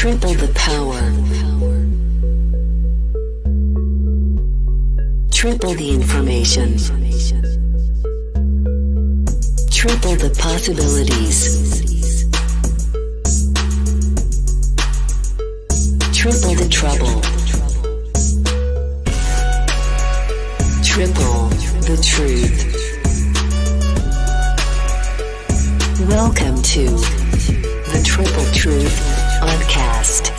Triple the power. Triple the information. Triple the possibilities. Triple the trouble. Triple the truth. Welcome to the Triple Truth ODDcast.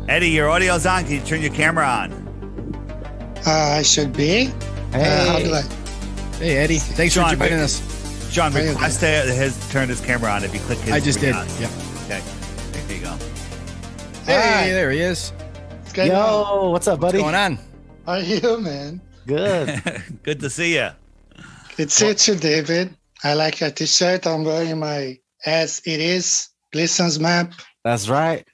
Eddie, your audio's on. Can you turn your camera on? I should be. Hey, how do I? Hey, Eddie. Thanks for joining us. John, request has turned his camera on if you click his. I just did. On. Yeah. Okay. There you go. Hey, there he is. Yo, what's up, buddy? What's going on? How are you, man? Good. Good to see you. Good to see you, David. I like your t-shirt. I'm wearing my As It Is Glisson's map. That's right.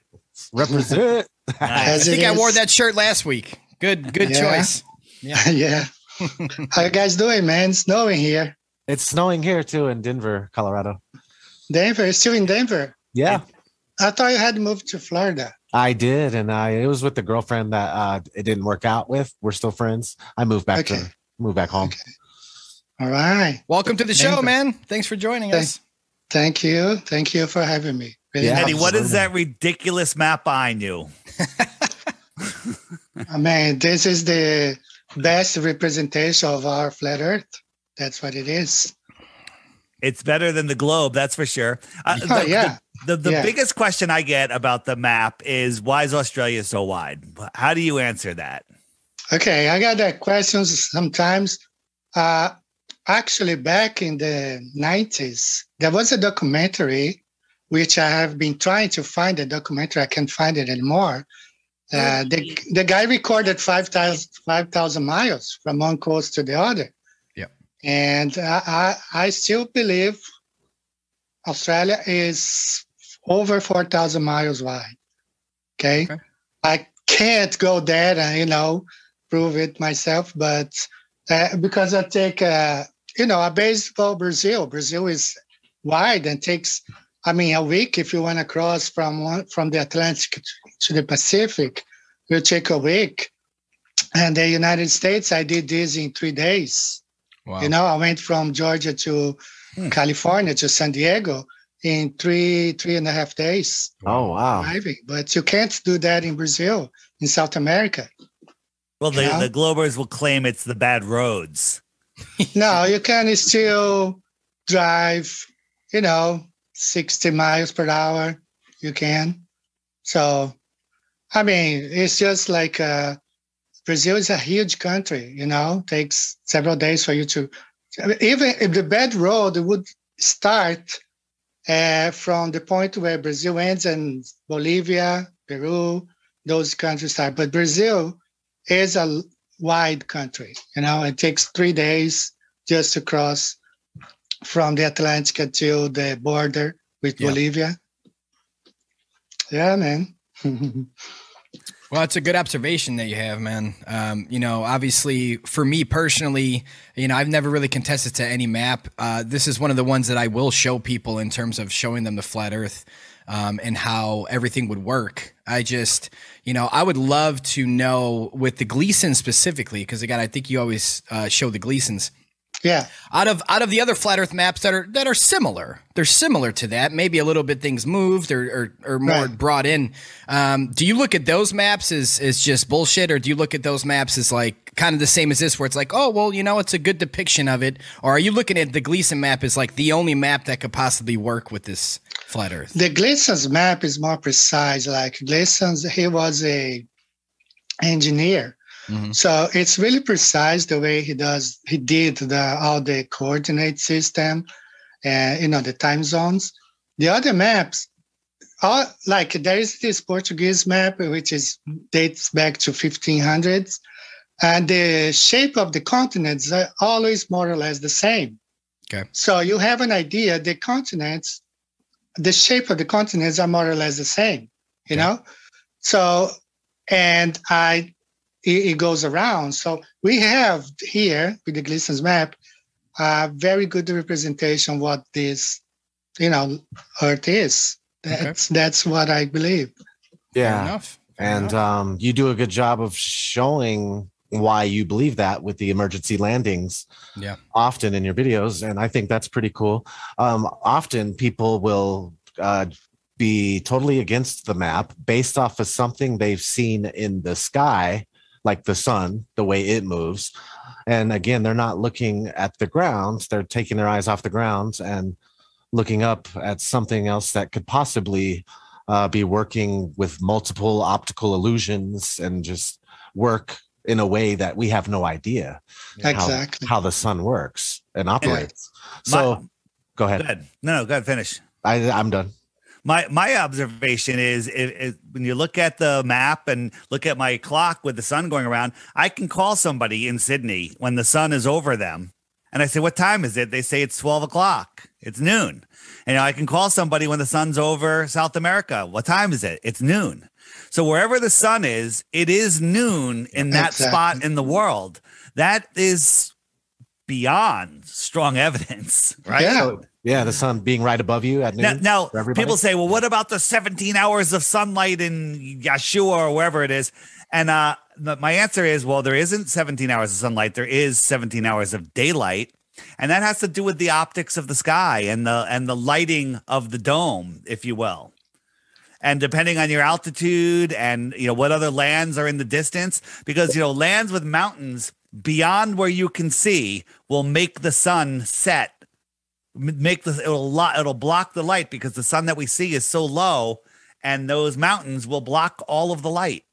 Represent. I think I wore that shirt last week. Good choice. Yeah. Yeah. How you guys doing, man? Snowing here. It's snowing here too in Denver, Colorado. Denver? Still in Denver? Yeah. I thought you had moved to Florida. I did, and it was with the girlfriend that it didn't work out with. We're still friends. I moved back home. Okay. All right. Welcome to the show, man. Thanks for joining us. Thank you. Thank you for having me. Really Eddie, what is that ridiculous map behind you? Man, this is the best representation of our flat Earth. That's what it is. It's better than the globe, that's for sure. The biggest question I get about the map is, why is Australia so wide? How do you answer that? Okay, I got that question sometimes. Actually, back in the 90s, there was a documentary, which I have been trying to find the documentary. I can't find it anymore. The guy recorded 5,000 miles from one coast to the other. Yeah. And I still believe Australia is over 4,000 miles wide. Okay. I can't go there and, prove it myself, but because I take, a baseball Brazil. Brazil is wide and takes, a week if you want to cross from the Atlantic to the Pacific, will take a week. And the United States, I did this in 3 days. Wow. I went from Georgia to California to San Diego in three and a half days. Oh, wow. Driving. But you can't do that in Brazil, in South America. Well, the Globers will claim it's the bad roads. No, you can still drive, 60 miles per hour. You can. So, it's just like Brazil is a huge country, takes several days for you to, even if the bad road would start from the point where Brazil ends and Bolivia, Peru, those countries start. But Brazil is a wide country, it takes 3 days just to cross from the Atlantic to the border with Bolivia. Yeah, man. Well, it's a good observation that you have, man. Obviously for me personally, I've never really contested to any map. This is one of the ones that I will show people in terms of showing them the flat Earth and how everything would work. I just, I would love to know with the Gleason specifically, because again, I think you always show the Gleasons. Yeah. Out of the other flat Earth maps that are similar, they're similar to that. Maybe a little bit things moved or more brought in. Do you look at those maps as just bullshit, or do you look at those maps as like kind of the same as this, where it's like, oh well, it's a good depiction of it, or are you looking at the Gleason map as like the only map that could possibly work with this flat Earth? The Gleason's map is more precise. Like Gleason's, he was a engineer. Mm-hmm. So it's really precise the way he did all the coordinate system and, the time zones. The other maps, there is this Portuguese map, which dates back to 1500s. And the shape of the continents are always more or less the same. Okay. So you have an idea, the shape of the continents are more or less the same, you know? So, and it goes around. So we have here with the Gleason's map, very good representation what this, Earth is. That's what I believe. Yeah. Fair enough. And you do a good job of showing why you believe that with the emergency landings often in your videos. And I think that's pretty cool. Often people will be totally against the map based off of something they've seen in the sky, like the sun, the way it moves. And again, they're not looking at the ground. They're taking their eyes off the ground and looking up at something else that could possibly be working with multiple optical illusions and just work in a way that we have no idea exactly how the sun works and operates. Yeah. Go ahead. Go ahead. No, go ahead. Finish. I'm done. My observation is when you look at the map and look at my clock with the sun going around, I can call somebody in Sydney when the sun is over them. And I say, what time is it? They say it's 12 o'clock. It's noon. And I can call somebody when the sun's over South America. What time is it? It's noon. So wherever the sun is, it is noon in that spot in the world. That is beyond strong evidence, right? Yeah. Yeah, the sun being right above you at noon. Now people say, well, what about the 17 hours of sunlight in Yeshua or wherever it is? And my answer is, well, there isn't 17 hours of sunlight. There is 17 hours of daylight. And that has to do with the optics of the sky and the lighting of the dome, if you will. And depending on your altitude and, what other lands are in the distance, because, lands with mountains beyond where you can see will make the sun set. It'll block the light because the sun that we see is so low, and those mountains will block all of the light.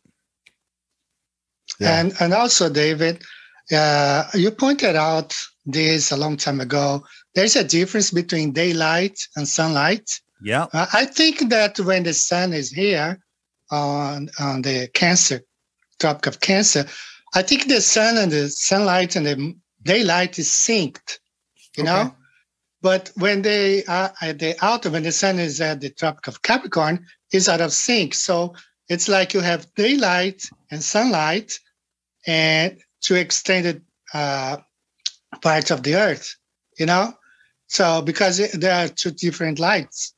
Yeah. And also, David, you pointed out this a long time ago. There's a difference between daylight and sunlight. Yeah. I think that when the sun is here on the Tropic of Cancer, I think the sun and the sunlight and the daylight is synced, you know? But when they are at the outer, when the sun is at the Tropic of Capricorn, it's out of sync. So it's like you have daylight and sunlight and two extended parts of the earth, So because there are two different lights,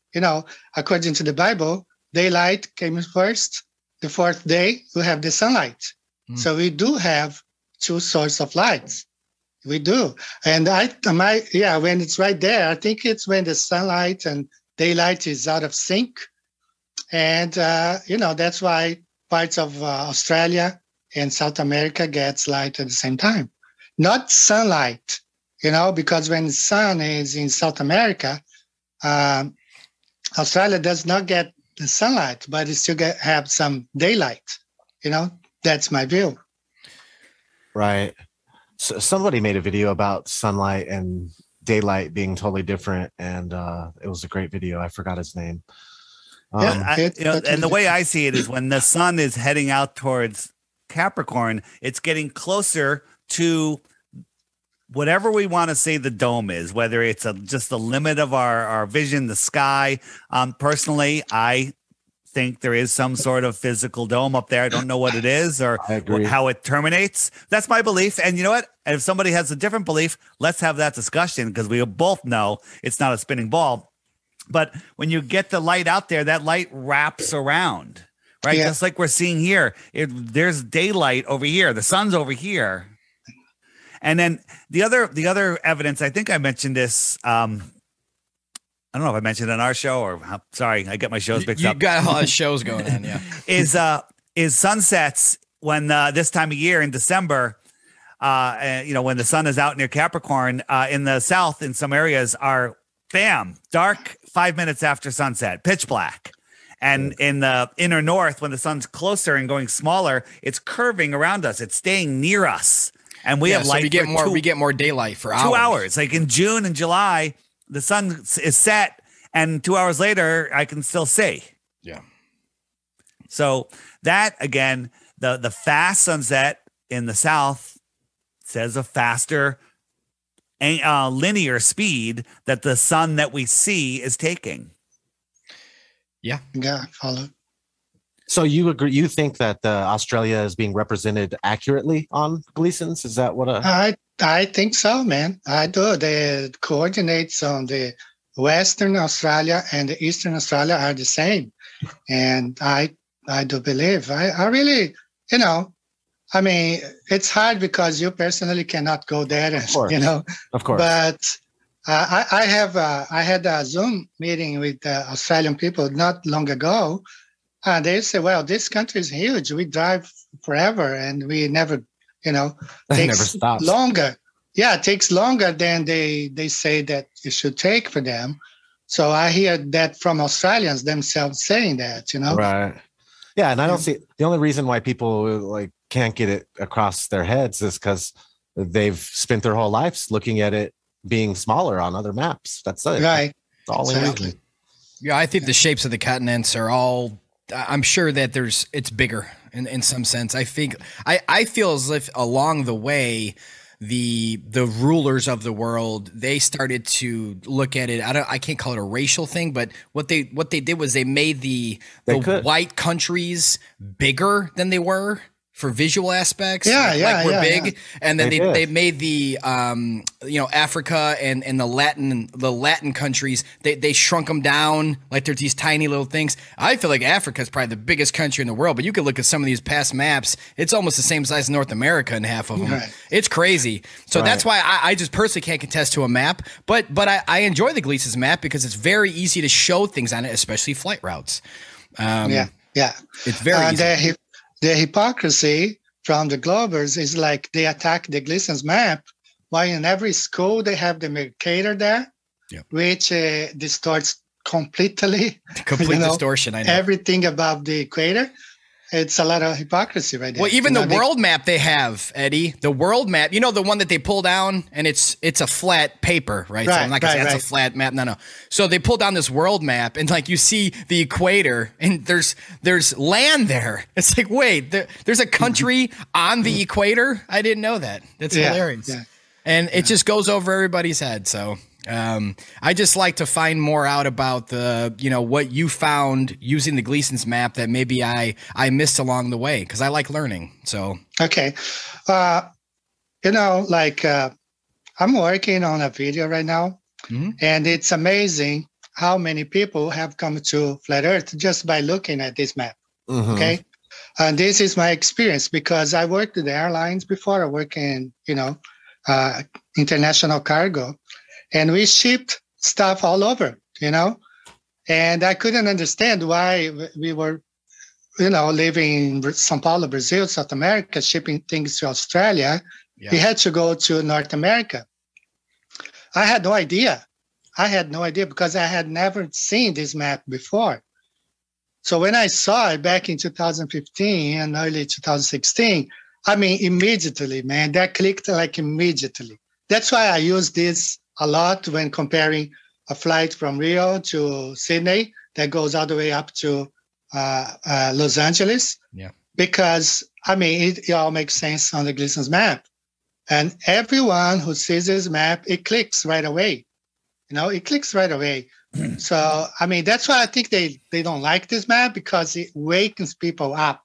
according to the Bible, daylight came first. The fourth day, you have the sunlight. So we do have two sources of lights. We do. And when it's right there, I think it's when the sunlight and daylight is out of sync. And, that's why parts of Australia and South America gets light at the same time. Not sunlight, because when the sun is in South America, Australia does not get the sunlight, but it still have some daylight. That's my view. Right. So somebody made a video about sunlight and daylight being totally different, and it was a great video. I forgot his name. And the way I see it is when the sun is heading out towards Capricorn, it's getting closer to whatever we want to say the dome is, whether it's just the limit of our vision, the sky. Personally, I think there is some sort of physical dome up there. I don't know what it is or how it terminates. That's my belief. And you know what? And if somebody has a different belief, let's have that discussion, because we both know it's not a spinning ball. But when you get the light out there, that light wraps around, right? Just like we're seeing here. There's daylight over here. The sun's over here. And then the other evidence, I think I mentioned this. I don't know if I mentioned it on our show or sorry, I get my shows mixed up. You got a lot of shows going on, yeah. Is sunsets when this time of year in December, when the sun is out near Capricorn, in the south, in some areas are dark 5 minutes after sunset, pitch black. And in the inner north, when the sun's closer and going smaller, it's curving around us. It's staying near us. And we have light. So we get more daylight for 2 hours. Like in June and July, the sun is set, and 2 hours later, I can still see. Yeah. So that, again, the fast sunset in the south says a faster linear speed that the sun that we see is taking. Yeah. Yeah, follow. So you agree? You think that Australia is being represented accurately on Gleason's? Is that what? I think so, man. I do. The coordinates on the Western Australia and the Eastern Australia are the same, and I do believe. I really, I mean, it's hard because you personally cannot go there, Of course. But I had a Zoom meeting with Australian people not long ago, and they say, "Well, this country is huge. We drive forever, and we never, takes longer. Yeah, it takes longer than they say that it should take for them." So I hear that from Australians themselves saying that, Right. Yeah, and I don't see the only reason why people can't get it across their heads is because they've spent their whole lives looking at it being smaller on other maps. That's it. Right. That's all exactly. Yeah, I think the shapes of the continents are all. I'm sure that it's bigger in some sense. I feel as if along the way, the rulers of the world, they started to look at it. I can't call it a racial thing, but what they did was they made the white countries bigger than they were for visual aspects. We're big. Yeah. And then they made the Africa and the Latin countries, they shrunk them down like there's these tiny little things. I feel like Africa is probably the biggest country in the world, but you could look at some of these past maps, it's almost the same size as North America in half of them. Right. It's crazy. So that's why I just personally can't contest to a map, but I enjoy the Gleason's map because it's very easy to show things on it, especially flight routes. It's very easy. The hypocrisy from the Globers is like they attack the Gleason's map, while in every school they have the Mercator there, which distorts completely. Complete distortion, I know. Everything above the equator. It's a lot of hypocrisy right there. Well, even the world map they have, Eddie, the world map, the one that they pull down and it's a flat paper, right? So I'm not going to say it's a flat map. No. So they pull down this world map and you see the equator and there's land there. It's like, wait, there's a country on the equator? I didn't know that. That's hilarious. Yeah. And it just goes over everybody's head. So I just like to find more out about what you found using the Gleason's map that maybe I missed along the way, because I like learning. So okay, I'm working on a video right now, and it's amazing how many people have come to Flat Earth just by looking at this map. Okay, and this is my experience because I worked with the airlines before. I work in international cargo. And we shipped stuff all over, and I couldn't understand why we were, living in São Paulo, Brazil, South America, shipping things to Australia. Yeah. We had to go to North America. I had no idea. Because I had never seen this map before. So when I saw it back in 2015 and early 2016, immediately, man, that clicked immediately. That's why I use this a lot when comparing a flight from Rio to Sydney that goes all the way up to Los Angeles. Yeah. Because, it all makes sense on the Gleason's map. And everyone who sees this map, it clicks right away. It clicks right away. So, that's why I think they don't like this map, because it wakens people up,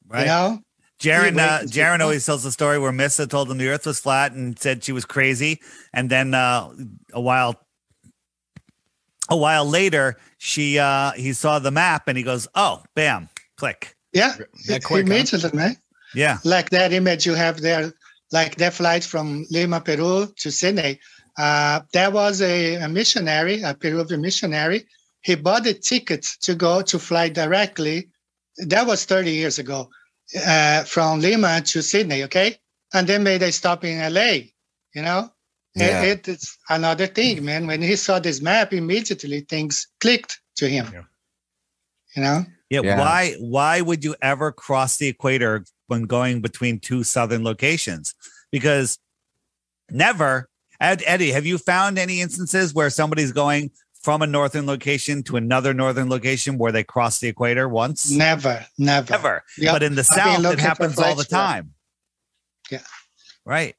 right. Jaron always tells the story where Missa told him the earth was flat and said she was crazy. And then a while later, he saw the map and he goes, oh, bam, click. Yeah, immediately, man. Yeah. Like that image you have there, like that flight from Lima, Peru to Sydney. There was a missionary, a Peruvian missionary. He bought a ticket to fly directly. That was 30 years ago. From Lima to Sydney, okay? And then made a stop in LA, Yeah. It's another thing, man. When he saw this map, immediately things clicked to him, Yeah. Why would you ever cross the equator when going between two southern locations? Because never, Eddie, have you found any instances where somebody's going from a northern location to another northern location where they cross the equator once? Never. Yep. But in the South, it happens all the time. Yeah. Right.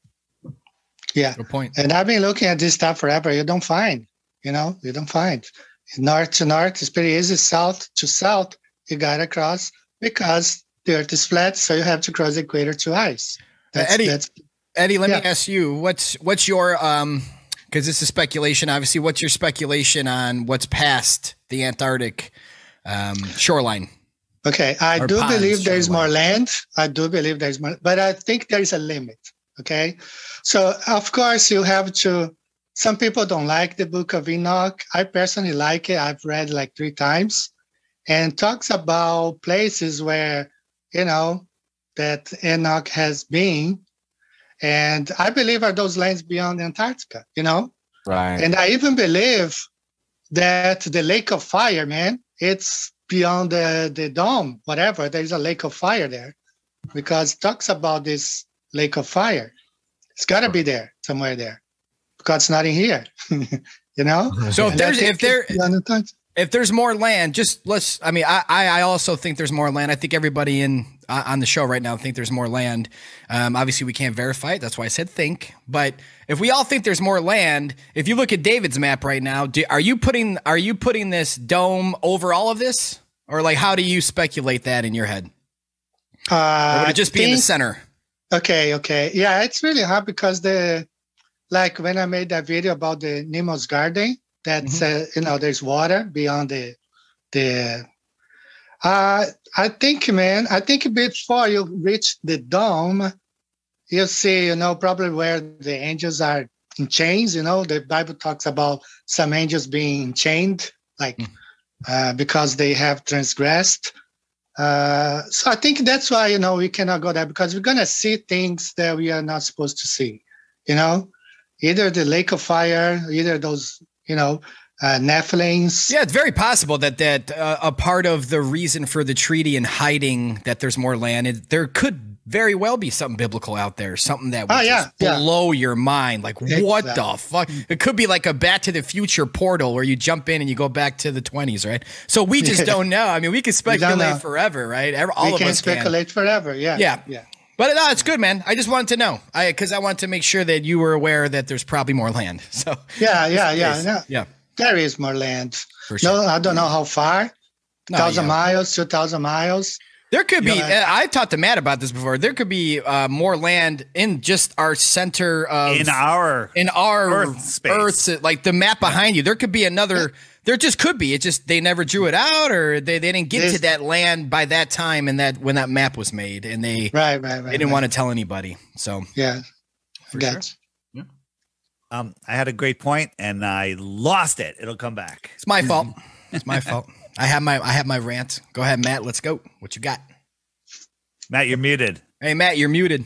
Yeah. Good point. And I've been looking at this stuff forever. You don't find. North to north is pretty easy. South to south, you got to cross. Because the Earth is flat, so you have to cross the equator to ice. Eddie, let me ask you, what's your because this is speculation, obviously. What's your speculation on what's past the Antarctic shoreline? Okay, I do believe there is more land. I do believe there is more, but I think there is a limit. Okay, so of course you have to. Some people don't like the Book of Enoch. I personally like it. I've read like 3 times, and talks about places where that Enoch has been, and I believe are those lands beyond Antarctica. Right. And I even believe that the Lake of Fire, man, it's beyond the dome, whatever. There's a Lake of Fire there, because it talks about this Lake of Fire. It's got to be there, somewhere there, because it's not in here, So if there's more land, I also think there's more land. I think everybody on the show right now think there's more land. Obviously we can't verify it. That's why I said think. But if we all think there's more land, if you look at David's map right now, are you putting this dome over all of this? Or like, how do you speculate that in your head? Or would it just be in the center? Okay. Yeah, it's really hard because when I made that video about the Nemo's Garden, that's there's water beyond the I think before you reach the dome, you'll see, probably where the angels are in chains. The Bible talks about some angels being chained, because they have transgressed. So I think that's why, we cannot go there, because we're going to see things that we are not supposed to see, either the Lake of Fire, either those, Nephilims. Yeah, it's very possible that a part of the reason for the treaty and hiding that there's more land, there could very well be something biblical out there, something that would just blow your mind. Like, what the fuck? It could be like a Back to the Future portal where you jump in and you go back to the 20s, right? So we just don't know. I mean, we can speculate forever, right? All of us speculate forever. Yeah. But no, it's good, man. I just wanted to know, because I wanted to make sure that you were aware that there's probably more land. So yeah. There is more land. For sure. No, I don't know how far. 1,000 miles, 2,000 miles. There could be. I talked to Matt about this before. There could be more land in just our center of in our Earth space. Like the map behind you. There could be another. There just could be. It just they never drew it out, or they didn't get to that land by that time, and that when that map was made, and they didn't want to tell anybody. So for sure. Yeah. I had a great point and I lost it. It'll come back. It's my fault. It's my fault. I have my rant. Go ahead, Matt. Let's go. What you got? Matt, you're muted. Hey, Matt, you're muted.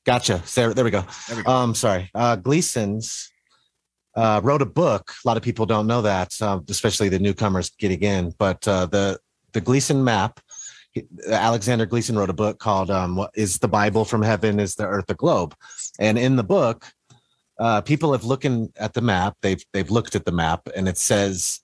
Gotcha. There we go. Sorry. Gleason's wrote a book. A lot of people don't know that, especially the newcomers getting in. But the Gleason map, Alexander Gleason wrote a book called "What is the Bible from Heaven? Is the Earth a Globe?" And in the book, people have looking at the map. They've looked at the map, and it says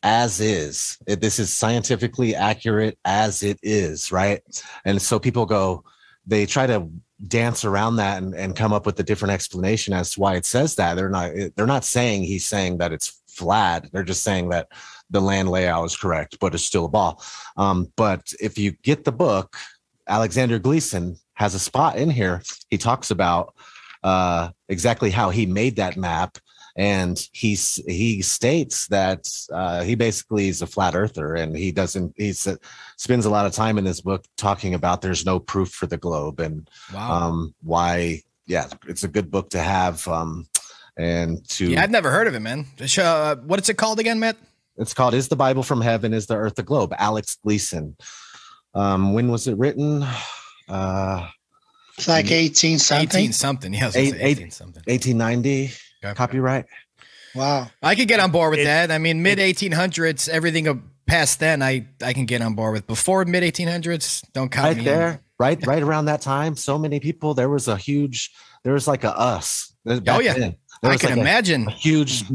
as is. This is scientifically accurate as it is, right? And so people they try to dance around that and come up with a different explanation as to why it says that. They're not saying he's saying that it's flat. They're just saying that the land layout is correct, but it's still a ball. But if you get the book, Alexander Gleason has a spot in here. He talks about exactly how he made that map. And he states that he basically is a flat earther, and he spends a lot of time in this book talking about there's no proof for the globe and why. Yeah, it's a good book to have. I've never heard of it, man. What is it called again, Matt? It's called "Is the Bible from Heaven? Is the Earth a Globe?" Alex Gleason. When was it written? It's like 18 something. Yeah, 18 something. 1890. Copyright. Wow. I could get on board with that. I mean, mid 1800s, everything past then, I can get on board with. Before mid 1800s, don't count me there. Right around that time, so many people. There was like a us. Then. I can imagine a huge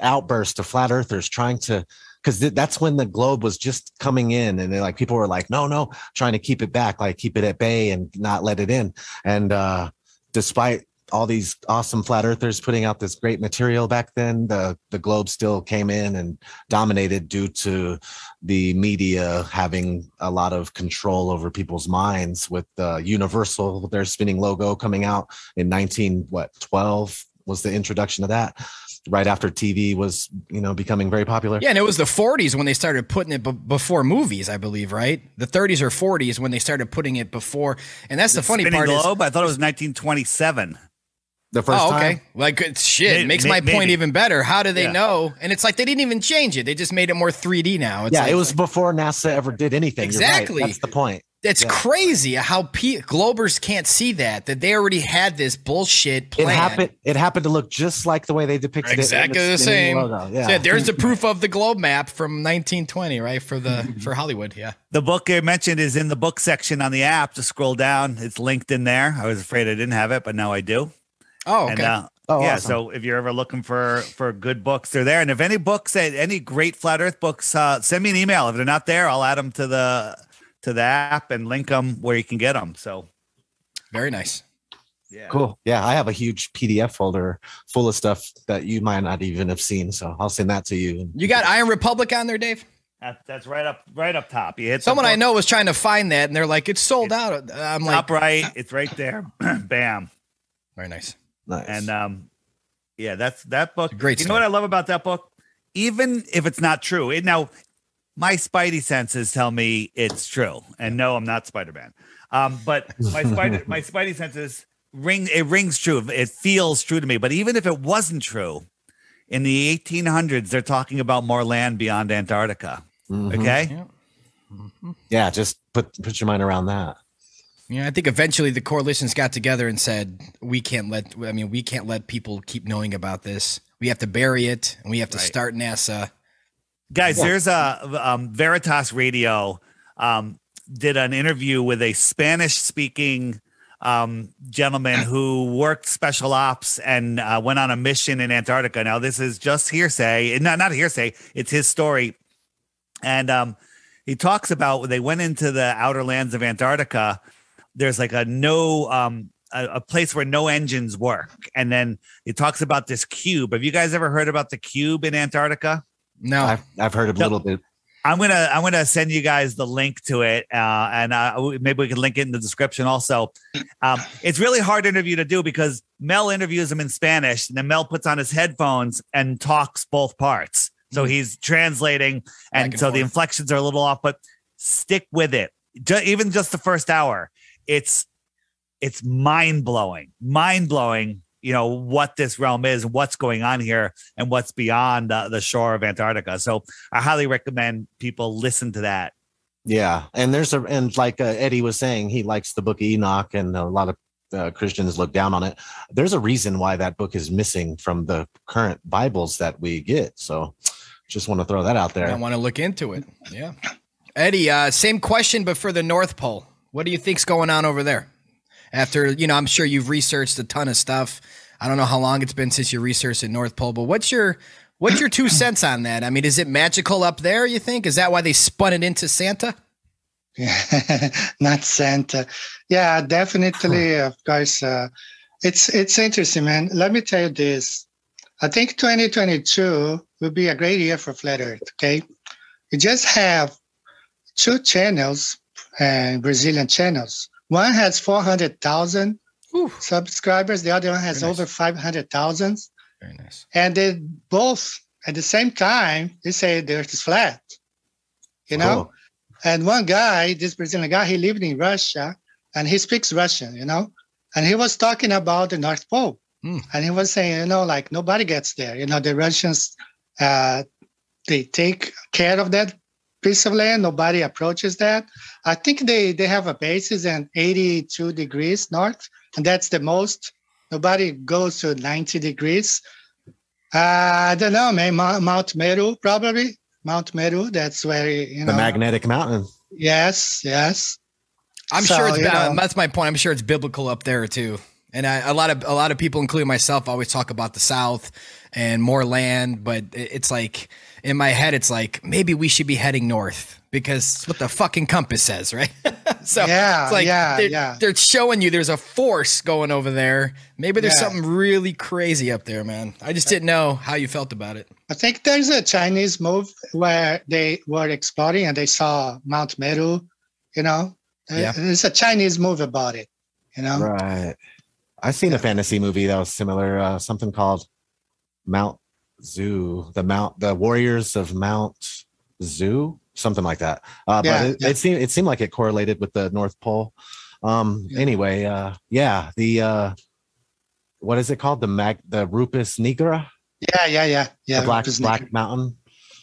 outburst of flat earthers trying to, because that's when the globe was just coming in, and people were like, no, trying to keep it back, like keep it at bay and not let it in. And despite all these awesome flat earthers putting out this great material back then, the globe still came in and dominated due to the media having a lot of control over people's minds with the Universal, their spinning logo coming out in 12 was the introduction of that. Right after TV was, becoming very popular. Yeah, and it was the 40s when they started putting it before movies, I believe, right? The 30s or 40s when they started putting it before. And that's the funny part. Globe? I thought it was 1927. The first time? Like, shit, it makes my point even better. How do they know? And it's like they didn't even change it. They just made it more 3D now. It's it was before NASA ever did anything. Exactly. Right. That's the point. It's crazy how Globers can't see that they already had this bullshit plan. It happened to look just like the way they depicted exactly it. The same. Logo. Yeah. So there's the proof of the globe map from 1920, right? For Hollywood. Yeah. The book I mentioned is in the book section on the app. Just scroll down. It's linked in there. I was afraid I didn't have it, but now I do. Oh, okay. And, awesome. So if you're ever looking for good books, they're there. And if any books, any great flat Earth books, send me an email. If they're not there, I'll add them to the app and link them where you can get them. So very nice. Yeah. Cool. Yeah. I have a huge PDF folder full of stuff that you might not even have seen. So I'll send that to you. You got Iron Republic on there, Dave? That's right up top. You hit someone I know was trying to find that and they're like, it's sold out. I'm top right. It's right there. Bam. Very nice. Nice. And that book. Great. You know what I love about that book? Even if it's not true, my spidey senses tell me it's true. And no, I'm not Spider-Man. But my spidey senses rings true. It feels true to me. But even if it wasn't true, in the 1800s, they're talking about more land beyond Antarctica. Mm-hmm. Okay. Yeah. Mm-hmm. Yeah. Just put your mind around that. Yeah, I think eventually the coalitions got together and said, we can't let people keep knowing about this. We have to bury it and we have to start NASA. Guys, there's a Veritas Radio did an interview with a Spanish-speaking gentleman who worked special ops and went on a mission in Antarctica. Now, this is just hearsay. Not hearsay. It's his story. And he talks about when they went into the outer lands of Antarctica, there's like a place where no engines work. And then he talks about this cube. Have you guys ever heard about the cube in Antarctica? No, I've heard a little bit. I'm gonna send you guys the link to it, and maybe we can link it in the description also. It's really hard interview to do because Mel interviews him in Spanish, and then Mel puts on his headphones and talks both parts. So he's translating, and so the inflections are a little off. But stick with it. Even just the first hour, it's mind blowing. What this realm is, what's going on here, and what's beyond the shore of Antarctica. So I highly recommend people listen to that. Yeah. And like Eddie was saying, he likes the book of Enoch, and a lot of Christians look down on it. There's a reason why that book is missing from the current Bibles that we get. So just want to throw that out there. I want to look into it. Yeah. Eddie, same question, but for the North Pole. What do you think's going on over there? After, I'm sure you've researched a ton of stuff. I don't know how long it's been since you researched the North Pole, but what's your 2 cents on that? I mean, is it magical up there, you think? Is that why they spun it into Santa? Yeah, not Santa. Yeah, definitely. Of course. It's interesting, man. Let me tell you this. I think 2022 will be a great year for Flat Earth, okay? You just have 2 channels, Brazilian channels. One has 400,000 subscribers. The other one has over 500,000. Very nice. And they both, at the same time, they say the Earth is flat. Cool. And one guy, this Brazilian guy, he lived in Russia, and he speaks Russian, And he was talking about the North Pole. And he was saying, like nobody gets there. The Russians, they take care of that piece of land. Nobody approaches that. I think they have a basis in 82 degrees north, and that's the most. Nobody goes to 90 degrees. I don't know, man. Mount Meru, probably. Mount Meru, that's where, the magnetic mountain. Yes. I'm sure it's that's my point. I'm sure it's biblical up there too. And a lot of people, including myself, always talk about the South and more land, but it's like in my head, it's like maybe we should be heading north because it's what the fucking compass says, right? So yeah, it's like yeah. they're showing you there's a force going over there. Maybe there's something really crazy up there, man. I just didn't know how you felt about it. I think there's a Chinese movie where they were exploring and they saw Mount Meru, you know. There's a Chinese movie about it, you know. Right. I've seen a fantasy movie that was similar, something called Mount Zoo, the Warriors of Mount Zoo, something like that. But it seemed like it correlated with the North Pole. Anyway, the what is it called? The Rupus Nigra? Yeah. The black mountain.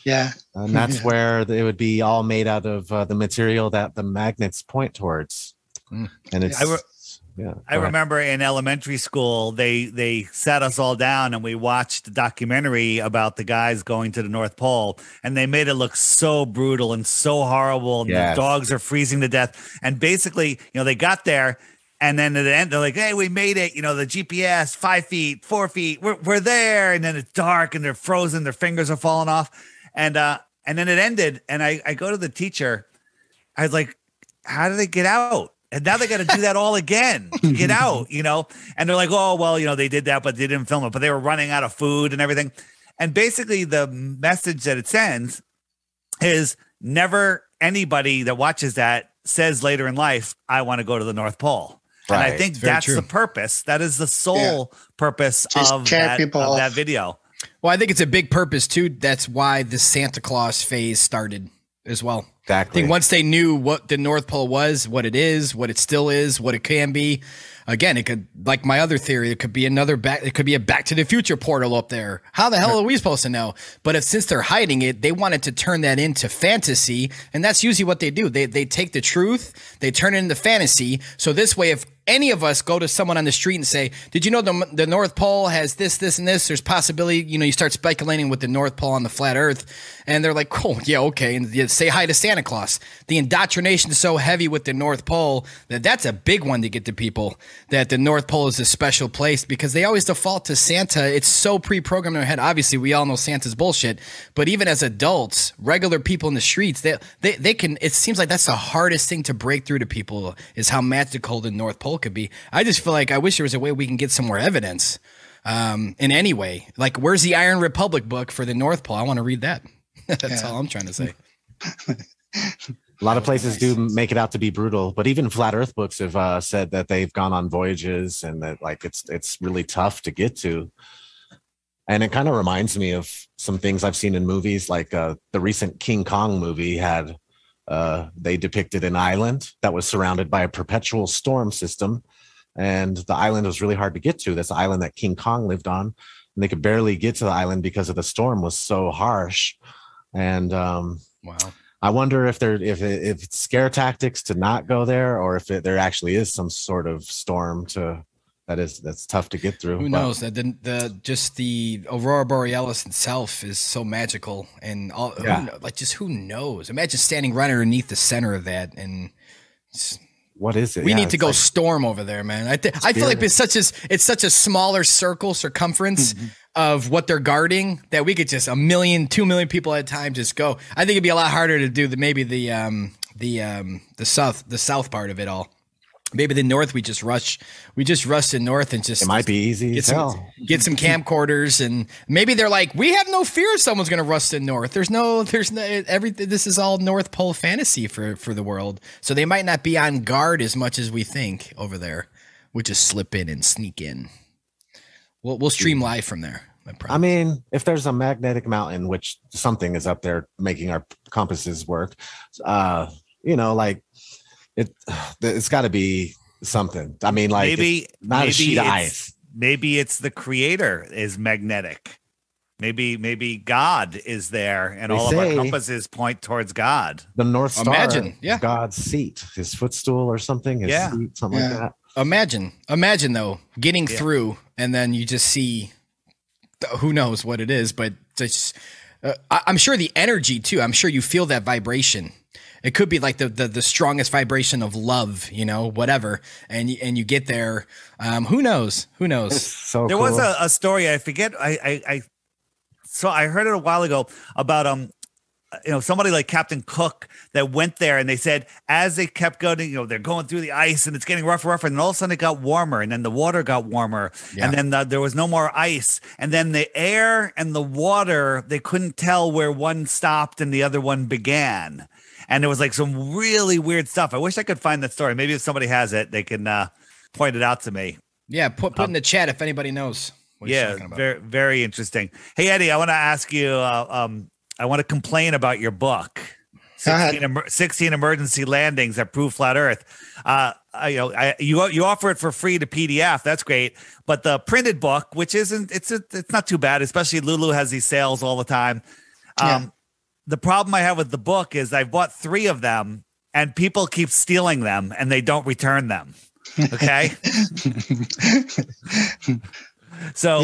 Yeah. And that's where it would be all made out of the material that the magnets point towards. And it's I remember in elementary school, they sat us all down and we watched a documentary about the guys going to the North Pole, and they made it look so brutal and so horrible. And the dogs are freezing to death. And basically, they got there, and then at the end, they're like, "Hey, we made it. The GPS, 5 feet, 4 feet, we're there." And then it's dark and they're frozen. Their fingers are falling off. And then it ended. And I go to the teacher. I was like, "How did they get out?" And now they got to do that all again to get out, And they're like, "Oh, well, they did that, but they didn't film it. But they were running out of food and everything." And basically the message that it sends is never anybody that watches that says later in life, "I want to go to the North Pole." Right. And I think that's the purpose. That is the sole purpose of that video. Well, I think it's a big purpose too. That's why the Santa Claus phase started as well. Exactly. I think once they knew what the North Pole was, what it is, what it still is, what it can be. Again, it could, like my other theory, it could be it could be a Back to the Future portal up there. How the hell are we supposed to know? But since they're hiding it, they wanted to turn that into fantasy, and that's usually what they do. They take the truth, they turn it into fantasy. So this way, if any of us go to someone on the street and say, "Did you know the North Pole has this, this, and this?" There's possibility, you start speculating with the North Pole on the flat Earth, and they're like, "Oh, yeah, okay," and you say hi to Santa Claus. The indoctrination is so heavy with the North Pole that's a big one to get to people, that the North Pole is a special place, because they always default to Santa. It's so pre-programmed in their head. Obviously, we all know Santa's bullshit, but even as adults, regular people in the streets, they can. It seems like that's the hardest thing to break through to people, is how magical the North Pole could be. I just feel like I wish there was a way we can get some more evidence in any way. Like, where's the Iron Republic book for the North Pole? I want to read that. That's all I'm trying to say. A lot of places do make it out to be brutal, but even flat Earth books have said that they've gone on voyages and that it's really tough to get to. And it kind of reminds me of some things I've seen in movies, like the recent King Kong movie had. They depicted an island that was surrounded by a perpetual storm system, and the island was really hard to get to. That's the island that King Kong lived on, and they could barely get to the island because of the storm was so harsh. And wow, I wonder if it's scare tactics to not go there, or if there actually is some sort of storm that's tough to get through. Who knows? That just the Aurora Borealis itself is so magical, and all. Who knows? Imagine standing right underneath the center of that, and what is it? We need to go storm over there, man. I feel like it's such a smaller circumference of what they're guarding, that we could just 1 million, 2 million people at a time just go. I think it'd be a lot harder to do the south part of it all. Maybe the north, we just rush the north and just. It might be easy. Get some camcorders, and maybe they're like, we have no fear someone's going to rush the north. There's no everything. This is all North Pole fantasy for the world. So they might not be on guard as much as we think over there. We'll just slip in and sneak in. We'll stream live from there. I mean, if there's a magnetic mountain, which something is up there making our compasses work, it's got to be something. I mean, like, maybe not a sheet of ice. Maybe it's the creator is magnetic. Maybe God is there, and all of our compasses point towards God. The North Star, God's seat, his footstool or something. His seat, something like that. Imagine though, getting through, and then you just see, who knows what it is, but just, I'm sure the energy too. I'm sure you feel that vibration. It could be like the strongest vibration of love, whatever. And you get there. Who knows? So there was a story. I forget. I heard it a while ago about somebody like Captain Cook that went there, and they said as they kept going, they're going through the ice and it's getting rougher, and all of a sudden it got warmer, and then the water got warmer, and then there was no more ice, and then the air and the water, they couldn't tell where one stopped and the other one began. And there was like some really weird stuff. I wish I could find that story. Maybe if somebody has it, they can point it out to me. Yeah, put in the chat if anybody knows what he's talking about. Very, very interesting. Hey, Eddie, I want to ask you, I want to complain about your book, 16 Emergency Landings That Prove Flat Earth. You offer it for free to PDF. That's great. But the printed book, which it's not too bad, especially Lulu has these sales all the time. The problem I have with the book is I've bought 3 of them and people keep stealing them and they don't return them. Okay. So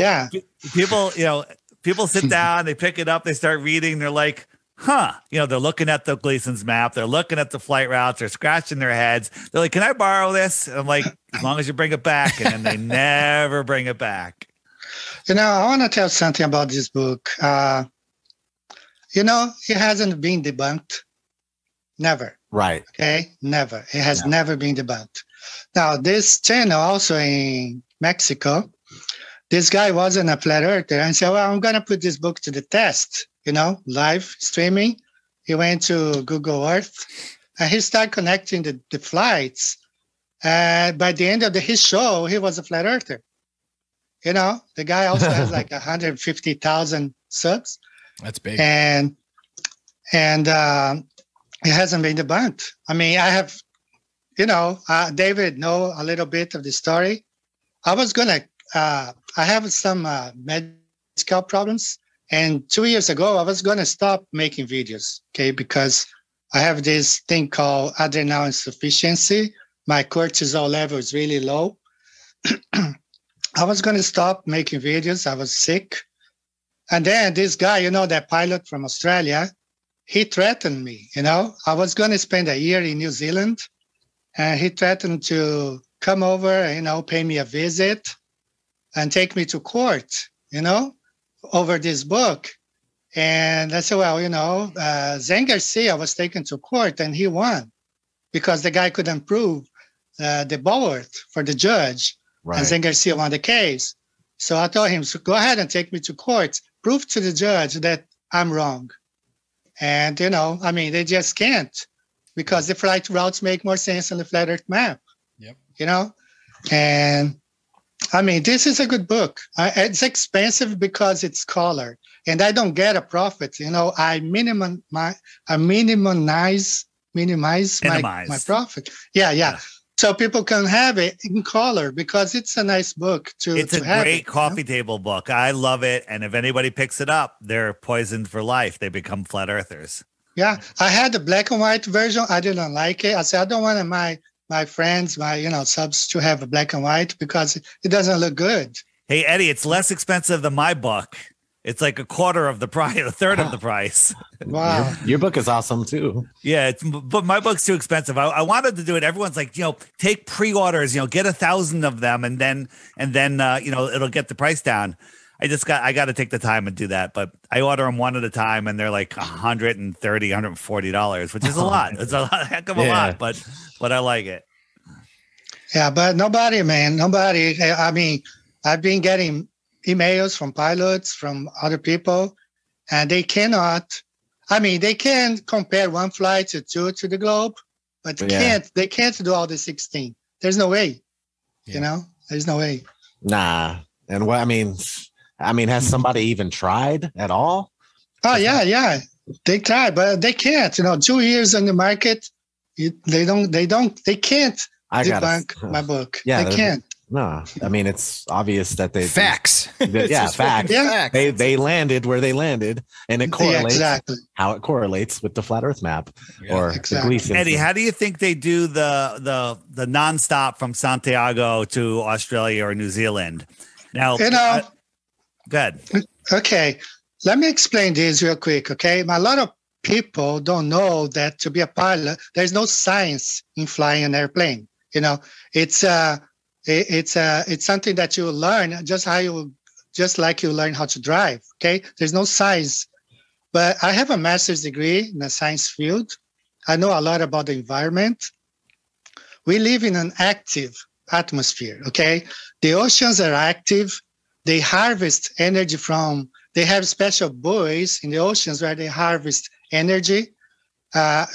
people sit down, they pick it up, they start reading. They're like, they're looking at the Gleason's map. They're looking at the flight routes. They're scratching their heads. They're like, can I borrow this? And I'm like, as long as you bring it back. And then they never bring it back. I want to tell something about this book. It hasn't been debunked. Never. Right. Okay. Never. It has never been debunked. Now, this channel also in Mexico, this guy wasn't a flat earther and said, well, I'm going to put this book to the test, live streaming. He went to Google Earth and he started connecting the flights. By the end of his show, he was a flat earther. The guy also has like 150,000 subs. That's big. And it hasn't been debunked. I mean, I have, David know a little bit of the story. I was going to, I have some medical problems. And 2 years ago, I was going to stop making videos, okay? Because I have this thing called adrenal insufficiency. My cortisol level is really low. I was going to stop making videos. I was sick. And then this guy, that pilot from Australia, he threatened me, I was going to spend a year in New Zealand, and he threatened to come over, pay me a visit and take me to court, over this book. And I said, well, Zen Garcia was taken to court and he won because the guy couldn't prove the bullet for the judge. Right. And Zen Garcia won the case. So I told him, so go ahead and take me to court. Prove to the judge that I'm wrong. And, they just can't because the flight routes make more sense on the flat earth map. Yep. And this is a good book. It's expensive because it's color and I don't get a profit. I minimize my profit. Yeah. So people can have it in color because it's a nice book It's a great coffee table book. I love it. And if anybody picks it up, they're poisoned for life. They become flat earthers. Yeah. I had the black and white version. I didn't like it. I said, I don't want my friends, my subs to have a black and white because it doesn't look good. Hey, Eddie, it's less expensive than my book. It's like a quarter of the price, a third of the price. Wow. Your book is awesome too. Yeah, but my book's too expensive. I wanted to do it. Everyone's like, take pre-orders, get 1,000 of them and then it'll get the price down. I got to take the time and do that. But I order them one at a time and they're like $130, $140, which is a lot. It's a heck of a lot, but I like it. Yeah, but nobody. I mean, I've been getting emails from pilots, from other people, and they cannot. They can compare one flight to two to the globe, but they can't do all the 16. There's no way. There's no way. Nah. And what has somebody even tried at all? Oh yeah. They try, but they can't. 2 years on the market, they can't debunk my book. Yeah, they can't. No, it's obvious that they facts. Facts. Yeah. They landed where they landed, and it correlates how it correlates with the flat Earth map or the Gleason. Eddie, how do you think they do the nonstop from Santiago to Australia or New Zealand? Now, good. Okay, let me explain this real quick. Okay, a lot of people don't know that to be a pilot, there's no science in flying an airplane. It's something that you learn just like you learn how to drive. Okay, there's no science But I have a master's degree in the science field. I know a lot about the environment. We live in an active atmosphere, okay? The oceans are active. They harvest energy from, they have special buoys in the oceans where they harvest energy.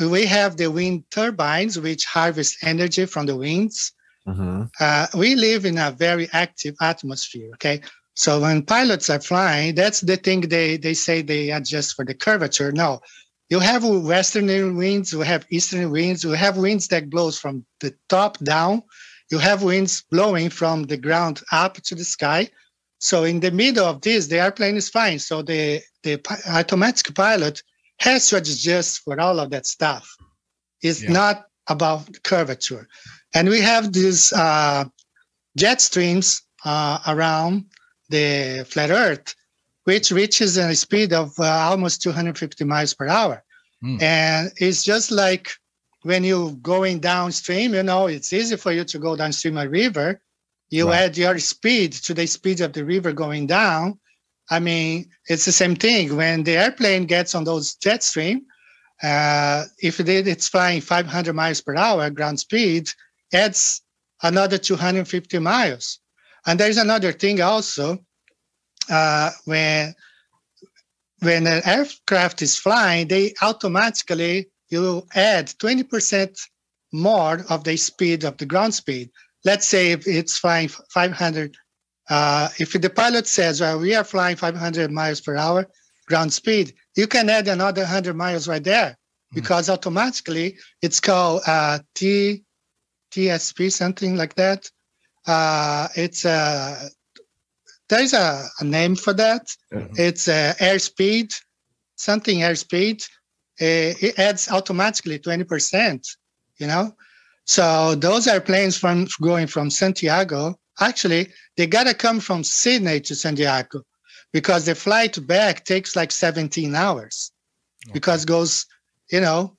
We have the wind turbines, which harvest energy from the winds. We live in a very active atmosphere, okay? So when pilots are flying, that's the thing they say they adjust for the curvature. No, you have western winds, you have eastern winds, you have winds that blows from the top down. You have winds blowing from the ground up to the sky. So in the middle of this, the airplane is fine. So the automatic pilot has to adjust for all of that stuff. It's not about curvature. And we have these jet streams around the flat Earth, which reaches a speed of almost 250 miles per hour. And it's just like when you're going downstream, you know, it's easy for you to go downstream a river. You add your speed to the speed of the river going down. I mean, it's the same thing. When the airplane gets on those jet stream, if it's flying 500 miles per hour, ground speed, adds another 250 miles. And there's another thing also, when an aircraft is flying, they automatically, you add 20% more of the speed of the ground speed. Let's say if it's flying 500, if the pilot says, well, we are flying 500 miles per hour ground speed, you can add another 100 miles right there because automatically it's called TSP, something like that. There's a name for that. It's airspeed, something airspeed. It adds automatically 20%, you know? So those airplanes going from Santiago, actually, they got to come from Sydney to Santiago because the flight back takes like 17 hours because it goes, you know,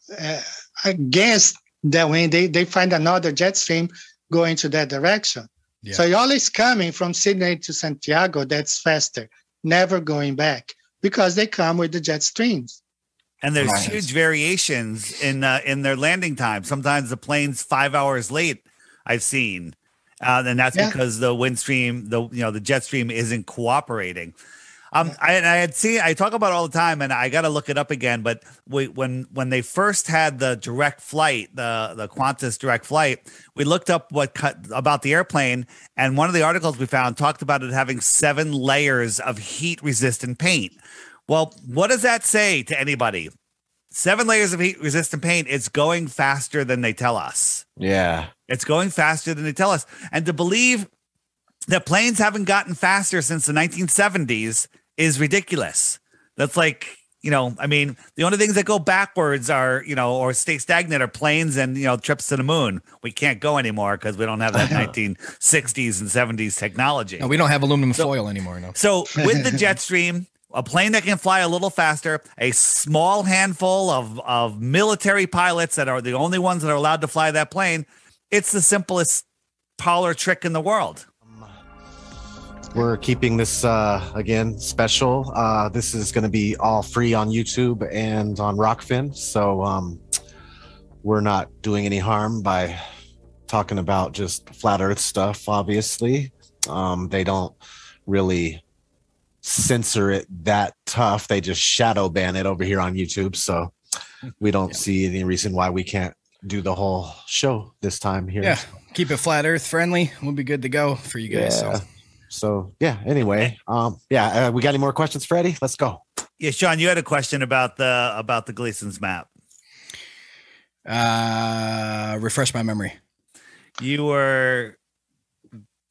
against that wind. They find another jet stream going to that direction. Yeah. So you're always coming from Sydney to Santiago. That's faster, never going back because they come with the jet streams. And there's huge variations in their landing time. Sometimes the plane's 5 hours late. I've seen, and that's because the wind stream, the jet stream isn't cooperating. I talk about it all the time, and I got to look it up again. But when they first had the direct flight, the Qantas direct flight, we looked up about the airplane, and one of the articles we found talked about it having 7 layers of heat-resistant paint. Well, what does that say to anybody? 7 layers of heat-resistant paint. It's going faster than they tell us. Yeah, it's going faster than they tell us, and to believe that planes haven't gotten faster since the 1970s is ridiculous. That's like, I mean, the only things that go backwards are, or stay stagnant are planes and, trips to the moon. We can't go anymore because we don't have that 1960s and 70s technology. No, we don't have aluminum foil anymore. No. So with the jet stream, a plane that can fly a little faster, a small handful of military pilots that are the only ones that are allowed to fly that plane, it's the simplest parlor trick in the world. We're keeping this, again, special. This is going to be all free on YouTube and on Rockfin. So we're not doing any harm by talking about just flat earth stuff, obviously. They don't really censor it that tough. They just shadow ban it over here on YouTube. So we don't see any reason why we can't do the whole show this time here. Yeah, keep it flat earth friendly. We'll be good to go for you guys. Yeah. So yeah, anyway, we got any more questions, Freddie? Let's go. Yeah, Sean, you had a question about the Gleason's map. Refresh my memory. You were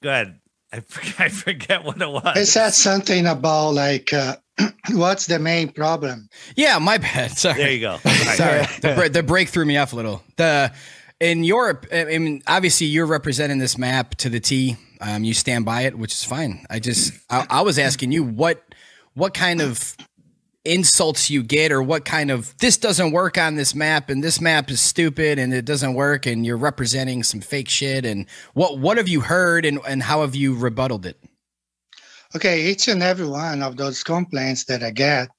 good. I forget what it was. It said something about like, what's the main problem? Yeah, my bad. Sorry. There you go. Sorry, the break threw me off a little. In Europe, I mean, obviously you're representing this map to the T. You stand by it, which is fine. I was asking you what kind of insults you get, or what kind of, this doesn't work on this map, and this map is stupid and it doesn't work, and you're representing some fake shit, and what have you heard, and how have you rebutted it? Okay, each and every one of those complaints that I get,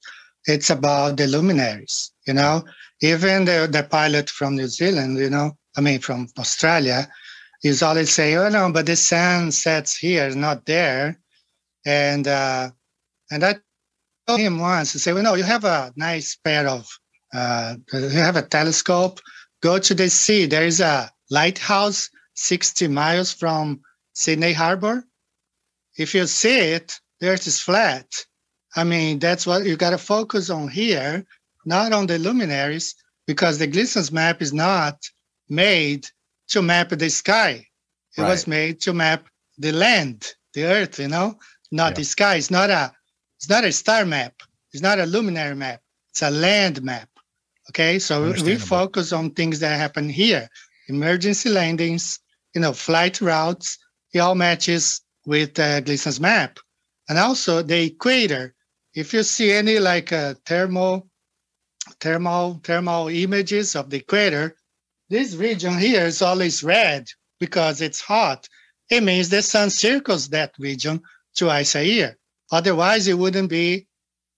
it's about the luminaries, you know. Even the pilot from New Zealand, you know, I mean, from Australia, is always saying, oh, no, but the sun sets here, not there. And I told him once, I said, well, no, you have a nice pair of, you have a telescope, go to the sea. There is a lighthouse 60 miles from Sydney Harbor. If you see it, the Earth is flat. I mean, that's what you got to focus on here, not on the luminaries, because the Gleason's map is not made to map the sky. It was made to map the land, the Earth, you know, not the sky. It's not a star map. It's not a luminary map. It's a land map. Okay, so we focus on things that happen here. Emergency landings, you know, flight routes. It all matches with Gleason's map. And also the equator. If you see any like thermal images of the equator, this region here is always red because it's hot. It means the sun circles that region twice a year. Otherwise, it wouldn't be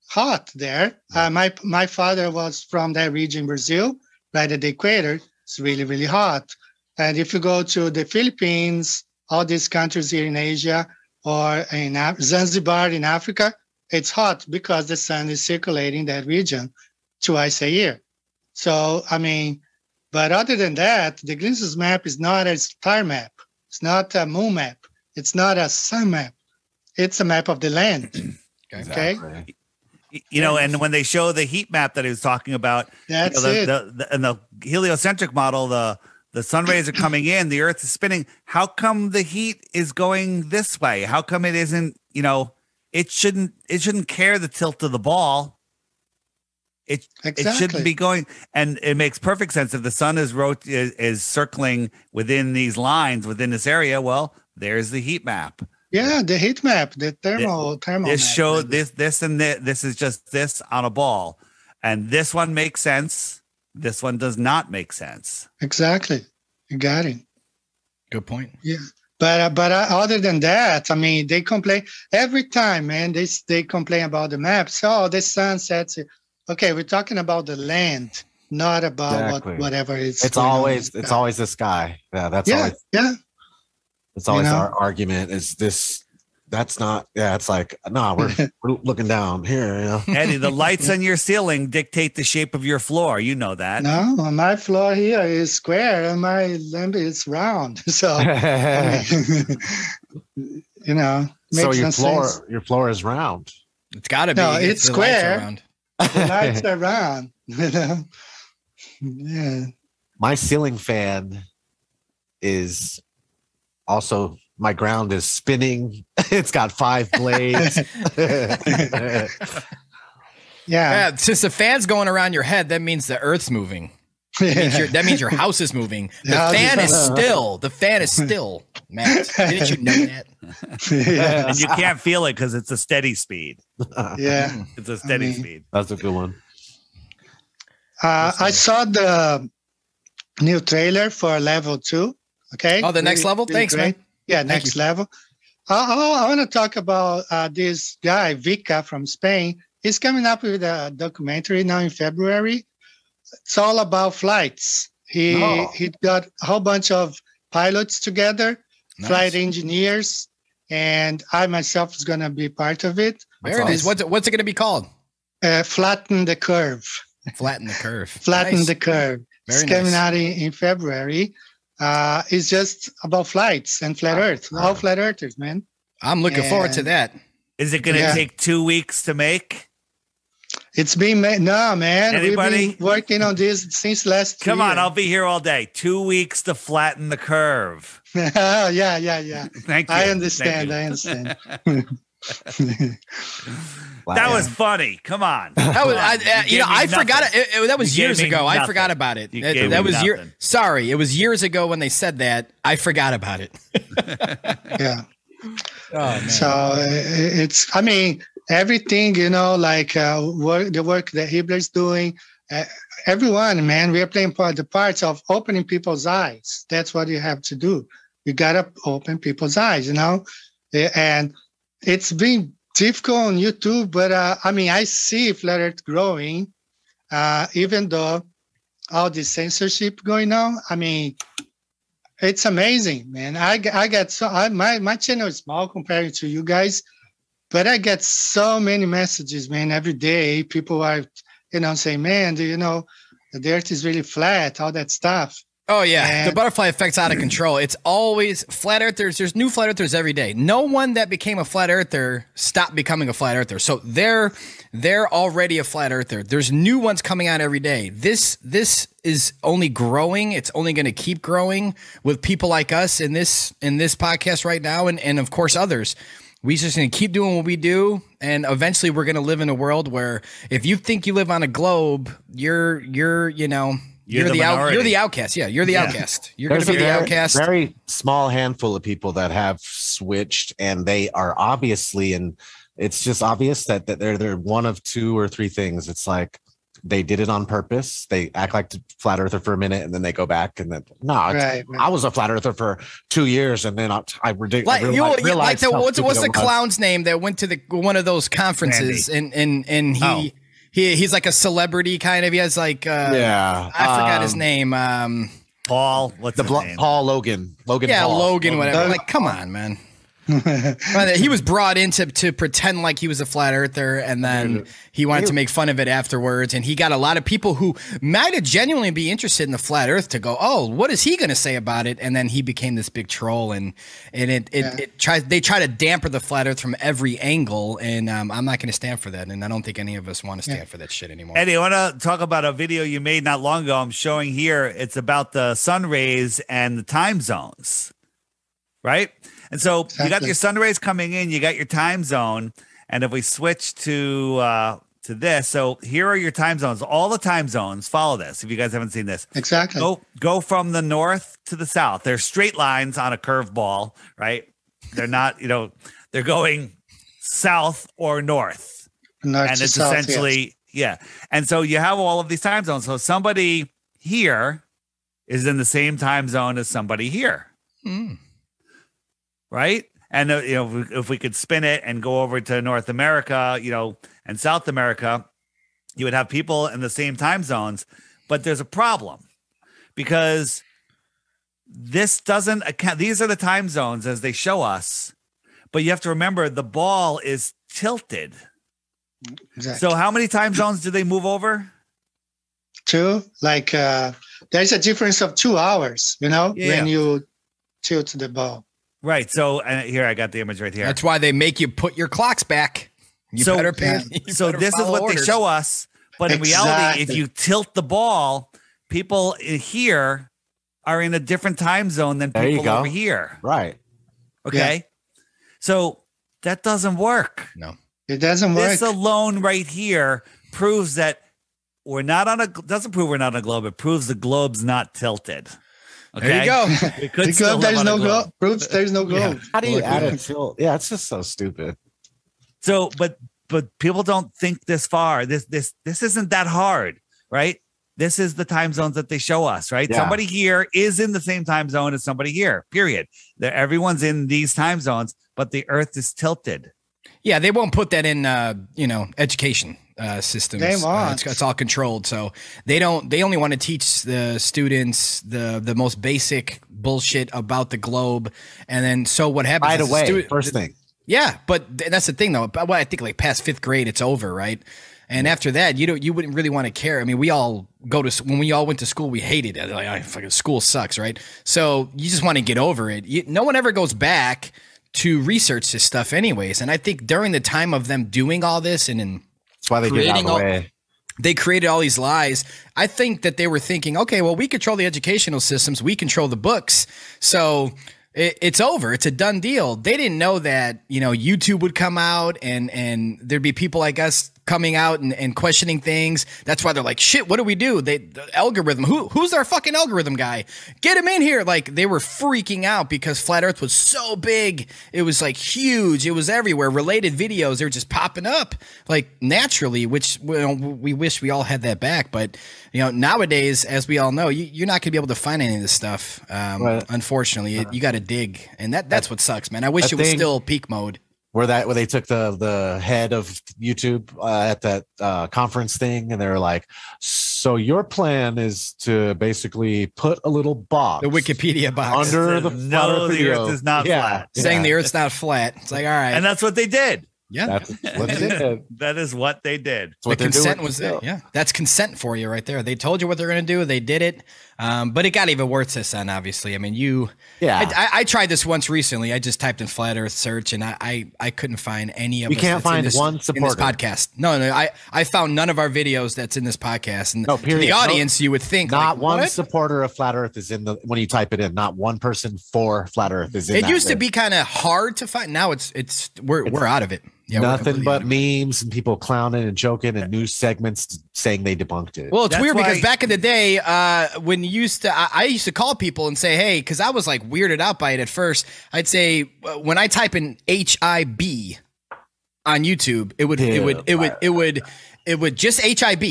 hot there. My father was from that region, Brazil, right at the equator. It's really, really hot. And if you go to the Philippines, all these countries here in Asia, or in Zanzibar in Africa, it's hot because the sun is circulating that region twice a year. So, I mean, but other than that, the Gleason's map is not a star map. It's not a moon map. It's not a sun map. It's a map of the land. Okay. You know, and when they show the heat map that he was talking about, that's it. And the heliocentric model, the sun rays are coming in, the Earth is spinning. How come the heat is going this way? How come it isn't, you know, it shouldn't care the tilt of the ball. It shouldn't be going, and it makes perfect sense. If the sun is circling within these lines, within this area, well, there's the heat map. Yeah, the heat map, the thermal. This show this and this is just this on a ball, and this one makes sense. This one does not make sense. Exactly, you got it. Good point. Yeah, but other than that, I mean, they complain every time, man. They complain about the maps. Oh, the sun sets it. Okay, we're talking about the land, not about whatever it's. It's always the sky. Yeah, that's always. Yeah. It's always our argument is this. That's not. Yeah, it's like no, we're looking down here. You know? Eddie, the lights on your ceiling dictate the shape of your floor. You know that. No, my floor here is square and my lamp is round. So, you know, so your floor is round. It's got to be. No, it's square. The lights are round. You know. Yeah. My ceiling fan is. Also, my ground is spinning. It's got 5 blades. Yeah. Since the fan's going around your head, that means the Earth's moving. That means your house is moving. The fan is still. The fan is still. Matt, didn't you know that? Yeah. And you can't feel it because it's a steady speed. Yeah. It's a steady speed. That's a good one. I saw the new trailer for Level 2. Okay. Oh, the next level? Thanks, great. Man. Yeah, next level. I want to talk about this guy, Vika from Spain. He's coming up with a documentary now in February. It's all about flights. He got a whole bunch of pilots together, flight engineers, and I myself is going to be part of it. Very nice. What's it going to be called? Flatten the Curve. Flatten the Curve. Flatten the Curve. Very it's coming out in February. It's just about flights and flat Earth. All flat earthers, man. I'm looking forward to that. Is it going to take 2 weeks to make? It's been made. No, man. Anybody? We've been working on this since last year. Come on, I'll be here all day. 2 weeks to flatten the curve. Yeah. Thank you. I understand. That was funny. Come on. That was, I forgot it. That was years ago. I forgot about it. That was sorry. It was years ago when they said that. I forgot about it. Yeah. Oh, man. So it's, I mean, everything, like the work that Hibler's doing, everyone, man, we are playing the parts of opening people's eyes. That's what you have to do. You got to open people's eyes, and it's been difficult on YouTube, but I mean, I see Flat Earth growing, even though all this censorship going on. I mean, it's amazing, man. My channel is small compared to you guys, but I get so many messages, man, every day. People are, saying, man, the earth is really flat, all that stuff. Oh, yeah. The butterfly effect's out of control. It's always flat earthers. There's new flat earthers every day. No one that became a flat earther stopped becoming a flat earther. So they're already a flat earther. There's new ones coming out every day. This is only growing. It's only going to keep growing with people like us in this podcast right now, and of course others. We just going to keep doing what we do, and eventually we're going to live in a world where if you think you live on a globe, you're the outcast. Yeah, you're the outcast. You're going to be the outcast. Very small handful of people that have switched, and they are obviously, and it's just obvious that they're one of two or three things. It's like they did it on purpose. They act like a flat earther for a minute, and then they go back and then I was a flat earther for 2 years, and then I realized what's the clown's name that went to one of those conferences, and he. He's like a celebrity kind of. He has like I forgot his name. Paul. What's his name? Paul Logan. Logan. Whatever. Like, come on, man. He was brought in to pretend like he was a flat earther, and then he wanted to make fun of it afterwards. And he got a lot of people who might have genuinely be interested in the flat earth to go, oh, what is he going to say about it? And then he became this big troll, and they try to damper the flat earth from every angle. And I'm not going to stand for that. And I don't think any of us want to stand for that shit anymore. Eddie, I want to talk about a video you made not long ago. I'm showing here. It's about the sun rays and the time zones, right? And so you got your sun rays coming in, you got your time zone. And if we switch to this, so here are your time zones, all the time zones. Follow this if you guys haven't seen this. Exactly. Go from the north to the south. They're straight lines on a curved ball, right? They're not, they're going south or north. And it's south, essentially, yeah. And so you have all of these time zones. So somebody here is in the same time zone as somebody here. Right. And, if we could spin it and go over to North America, and South America, you would have people in the same time zones. But there's a problem because this doesn't account. These are the time zones as they show us. But you have to remember the ball is tilted. Exactly. So how many time zones do they move over? 2. Like there's a difference of 2 hours, when you tilt the ball. Right. So here, I got the image right here. That's why they make you put your clocks back. So this is what orders. They show us. But in reality, if you tilt the ball, people here are in a different time zone than people over here. Right. Okay. Yeah. So that doesn't work. No, it doesn't work. This alone right here proves that doesn't prove we're not on a globe. It proves the globe's not tilted. Okay. There you go. Because there's no globe. Proves there's no globe. Yeah. How do you add it? Yeah, it's just so stupid. So, but people don't think this far. This isn't that hard, right? This is the time zones that they show us, right? Yeah. Somebody here is in the same time zone as somebody here. Period. Everyone's in these time zones, but the Earth is tilted. Yeah, they won't put that in, education systems. It's all controlled, so they only want to teach the students the most basic bullshit about the globe, and then so what happens? Right away, first thing. Yeah, but that's the thing though. Well, I think like past 5th grade, it's over, right? And after that, you wouldn't really want to care. I mean, when we all went to school, we hated it. Like, fucking school sucks, right? So you just want to get over it. No one ever goes back to research this stuff anyways. And I think during the time of them doing all this and that's why they did it out of the way. They created all these lies. I think that they were thinking, okay, well, we control the educational systems. We control the books. So it's over. It's a done deal. They didn't know that, YouTube would come out and there'd be people like us coming out and questioning things. That's why they're like, shit, what do we do? The algorithm, who's our fucking algorithm guy? Get him in here. Like, they were freaking out because Flat Earth was so big. It was like huge. It was everywhere. Related videos, they were just popping up like naturally, which we wish we all had that back. But, nowadays, as we all know, you're not going to be able to find any of this stuff. Unfortunately, you got to dig. And that's what sucks, man. I wish it was still peak mode. where they took the head of YouTube at that conference thing, and they're like, so your plan is to basically put a little box, the Wikipedia box, under the the Earth is not flat, saying the Earth's not flat. It's like, all right, and that's what they did. Yeah, that's what they did. That is what they did. The consent was there. Yeah, that's consent for you right there. They told you what they're going to do. They did it. But it got even worse this time, obviously. I mean, I tried this once recently. I just typed in flat Earth search, and I couldn't find any of. You can't find one supporter in this podcast. No, I found none of our videos that's in this podcast. And to the audience, you would think not one supporter of flat Earth is in the when you type it in. Not one person for flat Earth is in. It used to be kind of hard to find. Now we're out of it. Yeah, nothing but memes and people clowning and joking and news segments saying they debunked it. Well, it's weird because back in the day, when you used to, I used to call people and say, hey, because I was like weirded out by it at first. I'd say when I type in HIB on YouTube, it would just HIB.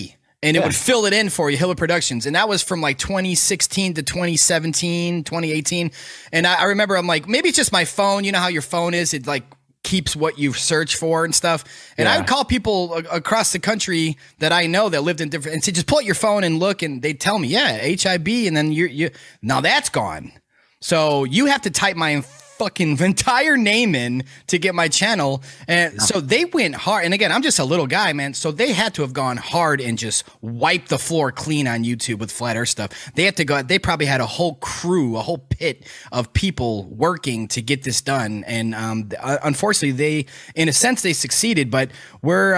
And it would fill it in for you, Hiller Productions. And that was from like 2016 to 2017, 2018. And I remember I'm like, maybe it's just my phone. You know how your phone is? It like keeps what you search for and stuff. And I would call people across the country that I know that lived in different, and say, just pull out your phone and look, and they'd tell me, yeah, HIB. And then now that's gone. So you have to type my fucking entire name in to get my channel. And so they went hard. And again, I'm just a little guy, man. So they had to have gone hard and just wiped the floor clean on YouTube with flat Earth stuff. They had to go, they probably had a whole crew, a whole pit of people working to get this done. And unfortunately, in a sense, they succeeded, but we're,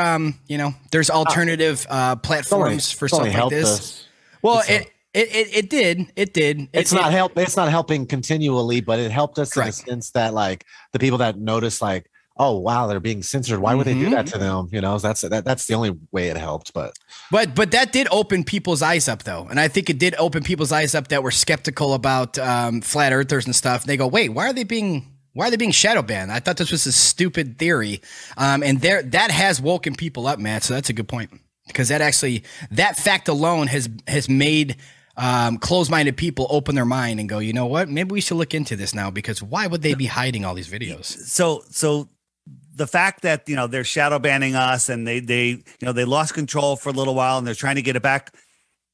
there's alternative platforms for stuff like this. Well, It did. It's not helping continually, but it helped us in the sense that like the people that notice like, oh wow, they're being censored. Why would they do that to them? You know, that's the only way it helped. But that did open people's eyes up though, and I think it did open people's eyes up that were skeptical about flat earthers and stuff. They go, wait, why are they being shadow banned? I thought this was a stupid theory, and that has woken people up, Matt. So that's a good point, because that fact alone has made closed-minded people open their mind and go, you know what? Maybe we should look into this now, because why would they be hiding all these videos? So the fact that they're shadow banning us and they lost control for a little while and they're trying to get it back,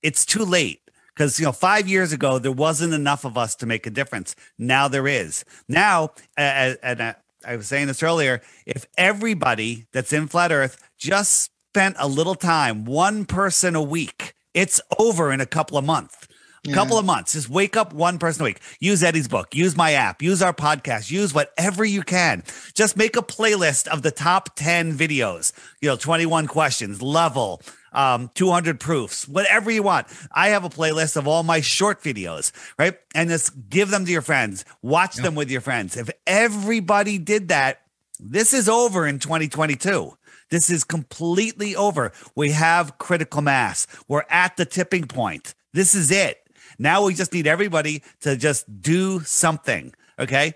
it's too late. Because 5 years ago there wasn't enough of us to make a difference. Now there is. Now, and I was saying this earlier, if everybody that's in Flat Earth just spent a little time, one person a week, it's over in a couple of months. Couple of months. Just wake up one person a week. Use Eddie's book. Use my app. Use our podcast. Use whatever you can. Just make a playlist of the top 10 videos. 21 questions, level, 200 proofs, whatever you want. I have a playlist of all my short videos, right? And just give them to your friends. Watch them with your friends. If everybody did that, this is over in 2022. This is completely over. We have critical mass. We're at the tipping point. This is it. Now we just need everybody to just do something. Okay.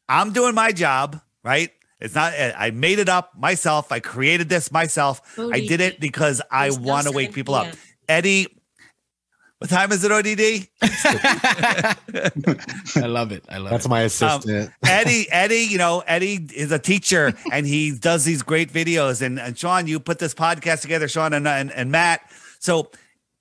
I'm doing my job, right? It's not, I made it up myself. I created this myself. I did it because I want to wake people up. Eddie, what time is it, ODD? I love it. That's my assistant. Eddie, Eddie is a teacher and he does these great videos. And Sean, you put this podcast together, Sean and Matt. So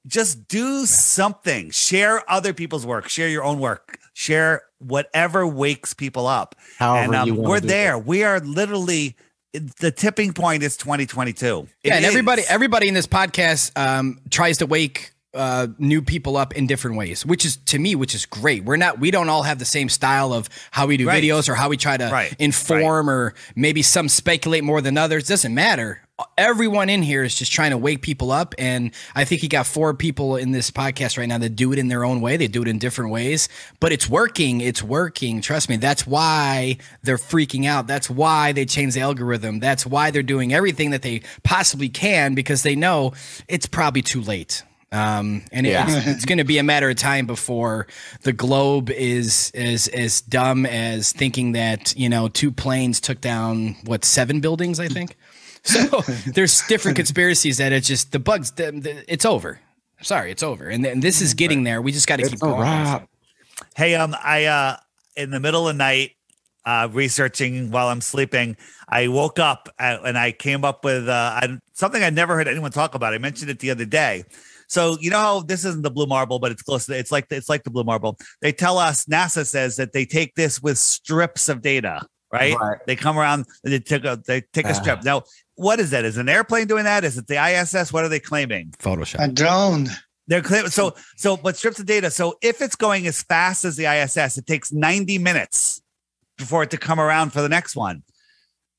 just do something. Share other people's work. Share your own work. Share whatever wakes people up. However and you want we're to do there. it. We are literally. The tipping point is 2022. And everybody in this podcast tries to wake new people up in different ways, which is great. We don't all have the same style of how we do videos or how we try to inform or maybe some speculate more than others. Doesn't matter. Everyone in here is just trying to wake people up. And I think you got 4 people in this podcast right now that do it in their own way. They do it in different ways, but it's working. It's working. Trust me. That's why they're freaking out. That's why they changed the algorithm. That's why they're doing everything that they possibly can, because they know it's probably too late. It's going to be a matter of time before the globe is as dumb as thinking that, 2 planes took down 7 buildings, I think. So there's different conspiracies that it's just it's over. Sorry, it's over. And this is getting there. We just got to keep going. Hey, I in the middle of the night, researching while I'm sleeping. I woke up and I came up with something I'd never heard anyone talk about. I mentioned it the other day. So you know how this isn't the blue marble, but it's close to it's like the blue marble. They tell us, NASA says that they take this with strips of data, right? They come around, they take a strip. Now, what is that? Is an airplane doing that? Is it the ISS? What are they claiming? Photoshop. A drone. They're claiming but strips of data. So if it's going as fast as the ISS, it takes 90 minutes for it to come around for the next one.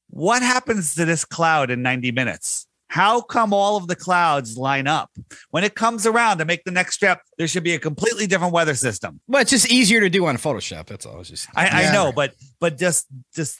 What happens to this cloud in 90 minutes? How come all of the clouds line up? When it comes around to make the next strip, there should be a completely different weather system. Well, it's just easier to do on Photoshop. That's all. I know, but just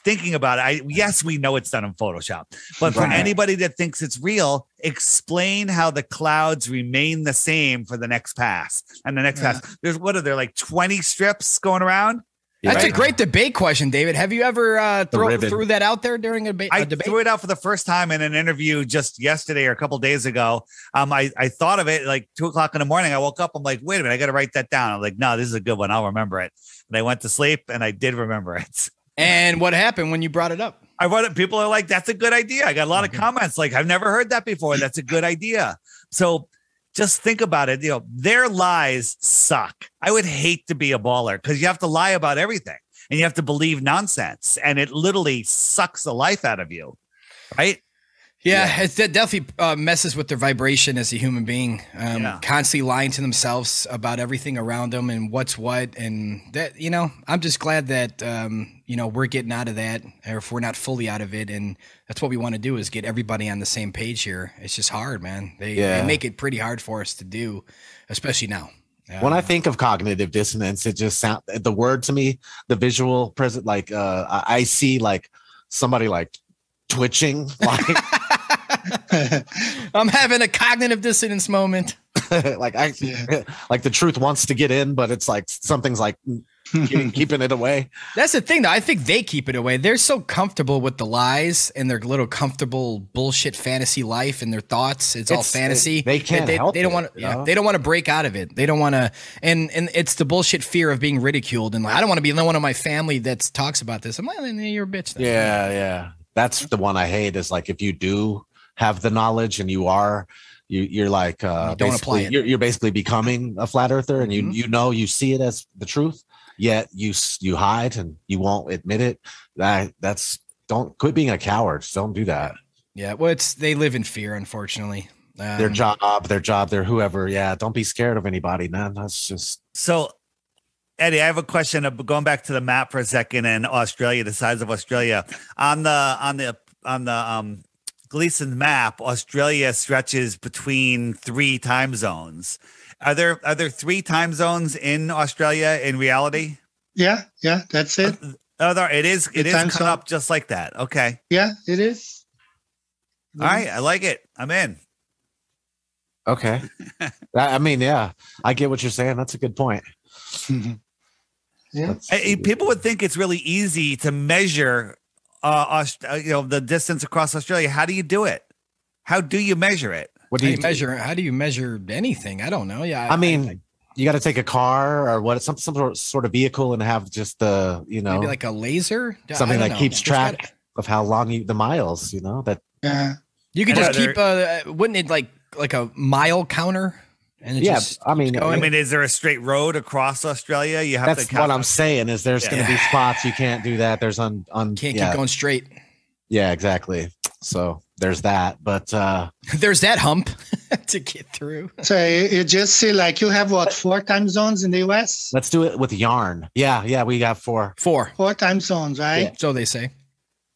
thinking about it, yes, we know it's done in Photoshop. But for anybody that thinks it's real, explain how the clouds remain the same for the next pass and the next pass. There's like 20 strips going around? That's a great debate question, David. Have you ever threw that out there during a debate? I threw it out for the first time in an interview just yesterday or a couple days ago. I thought of it like 2:00 in the morning. I woke up. I'm like, wait a minute, I got to write that down. I'm like, no, this is a good one. I'll remember it. And I went to sleep and I did remember it. And what happened when you brought it up? I wrote it. People are like, that's a good idea. I got a lot of comments like, I've never heard that before. That's a good idea. So just think about it. Their lies suck. I would hate to be a baller because you have to lie about everything and you have to believe nonsense and it literally sucks the life out of you. Right. Yeah. It definitely messes with their vibration as a human being, constantly lying to themselves about everything around them and what's what. And that, I'm just glad that, we're getting out of that, or if we're not fully out of it. And that's what we want to do, is get everybody on the same page here. It's just hard, man. They make it pretty hard for us to do, especially now. When I think of cognitive dissonance, it just sounds, the word to me, the visual present, like I see like somebody like twitching, like I'm having a cognitive dissonance moment. like the truth wants to get in, but it's like something's like keeping it away. That's the thing, though. I think they keep it away. They're so comfortable with the lies and their little comfortable bullshit fantasy life and their thoughts. It's all fantasy. They can't help it. They don't want. Yeah, they don't want to break out of it. They don't want to. And it's the bullshit fear of being ridiculed. And like, I don't want to be the one of my family that talks about this. I'm like, you're a bitch. Then. Yeah. That's the one I hate. Is like if you do have the knowledge and you're like you don't apply it. You're basically becoming a flat earther, and you see it as the truth, yet you hide and you won't admit it. Don't quit being a coward. Don't do that. Yeah, well, they live in fear, unfortunately. Their job, their whoever. Yeah, don't be scared of anybody, man. That's just so. Eddie, I have a question of going back to the map for a second and Australia, the size of Australia on the Gleason map. Australia stretches between 3 time zones. Are there 3 time zones in Australia in reality? Yeah, that's it. It is cut up just like that. Okay. Yeah, it is. All right, I like it. I'm in. Okay. I mean, yeah, I get what you're saying. That's a good point. Yeah. People would think it's really easy to measure the distance across Australia. How do you do it? How do you measure it? What do you measure? How do you measure anything? I don't know. Yeah. I mean, you got to take a car or some sort of vehicle and have just the, maybe like a laser, something that keeps track of how long the miles, that. Yeah. You could just keep, wouldn't it like a mile counter? And I mean, is there a straight road across Australia? You have that's what I'm saying. Is there's going to be spots you can't do that. There's can't keep going straight. Yeah, exactly. So there's that, but there's that hump to get through. So you just see like you have 4 time zones in the US? Let's do it with yarn. Yeah, we got 4. 4 time zones, right? Yeah. So they say.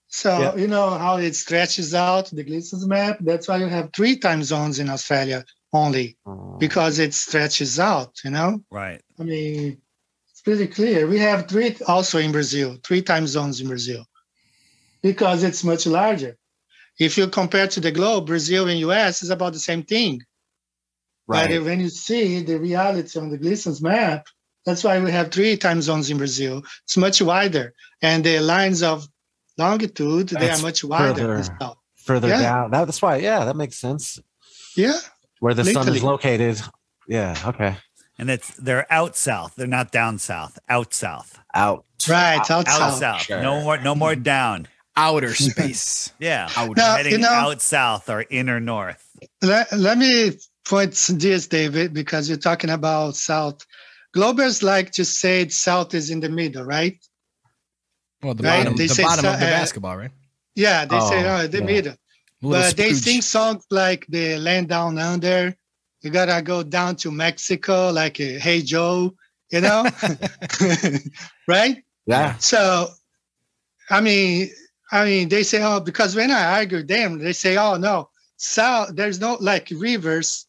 So you know how it stretches out the Gleason's map. That's why you have 3 time zones in Australia only, because it stretches out. Right. I mean, it's pretty clear. We have 3 also in Brazil, 3 time zones in Brazil, because it's much larger. If you compare to the globe, Brazil and US is about the same thing. Right. But when you see the reality on the Gleason's map, that's why we have 3 time zones in Brazil. It's much wider, and the lines of longitude, they are much wider. Further down. That's why. Yeah, that makes sense. Yeah. Where the sun is located. Yeah. Okay. And they're out south. They're not down south. Out south. Out. Right. Out south. Sure. No more down. Outer space. Yeah. Now, out south or inner north. Let me point this, David, because you're talking about south. Globers like to say south is in the middle, right? Well, the right? bottom of the basketball, right? Yeah, they say the middle. But they sing songs like the Land Down Under. You gotta go down to Mexico, like Hey Joe, you know, right? Yeah. So, I mean, they say, because when I argue them, they say, no, south. There's no like rivers.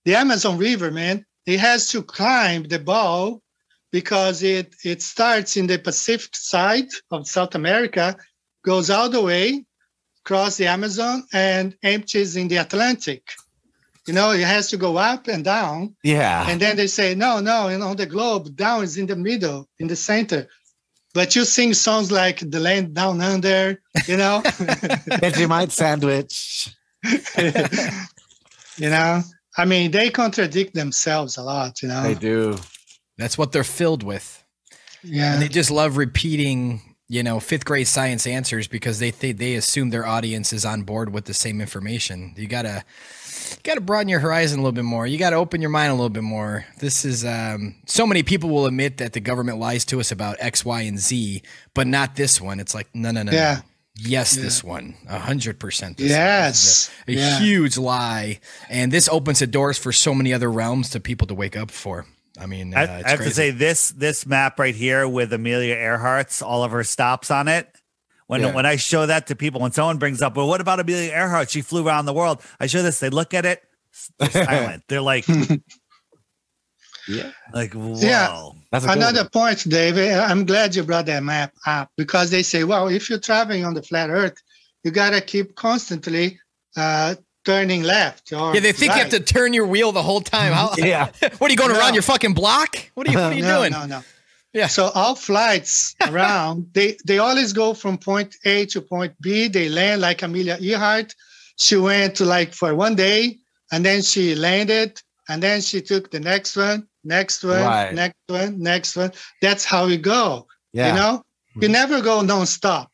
The Amazon River, man, it has to climb the ball because it starts in the Pacific side of South America, goes all the way across the Amazon and empties in the Atlantic. You know, it has to go up and down. Yeah. And then they say, no, on the globe, down is in the middle, in the center. But you sing songs like The Land Down Under, you know? Vegemite sandwich. You know? I mean, they contradict themselves a lot, you know? They do. That's what they're filled with. Yeah. And they just love repeating, fifth grade science answers because they assume their audience is on board with the same information. You gotta broaden your horizon a little bit more. You gotta open your mind a little bit more. This is so many people will admit that the government lies to us about X, Y, and Z, but not this one. It's like no. Yeah. Yes, this one, 100%. Yes, a huge lie, and this opens the doors for so many other realms to people to wake up for. I mean, I have to say this map right here with Amelia Earhart's all of her stops on it. When I show that to people, when someone brings up, well, what about Amelia Earhart? She flew around the world. I show this, they look at it, they're silent. They're like, like, whoa. Yeah. Another point, David, I'm glad you brought that map up because they say, well, if you're traveling on the flat Earth, you got to keep constantly turning left. Or they think you have to turn your wheel the whole time. What are you going around your fucking block? What are you doing? No. Yeah. So all flights around, they always go from point A to point B. They land like Amelia Earhart. She went to for 1 day, and then she landed, and then she took the next one. Next one. That's how we go. Yeah. You know, you never go nonstop.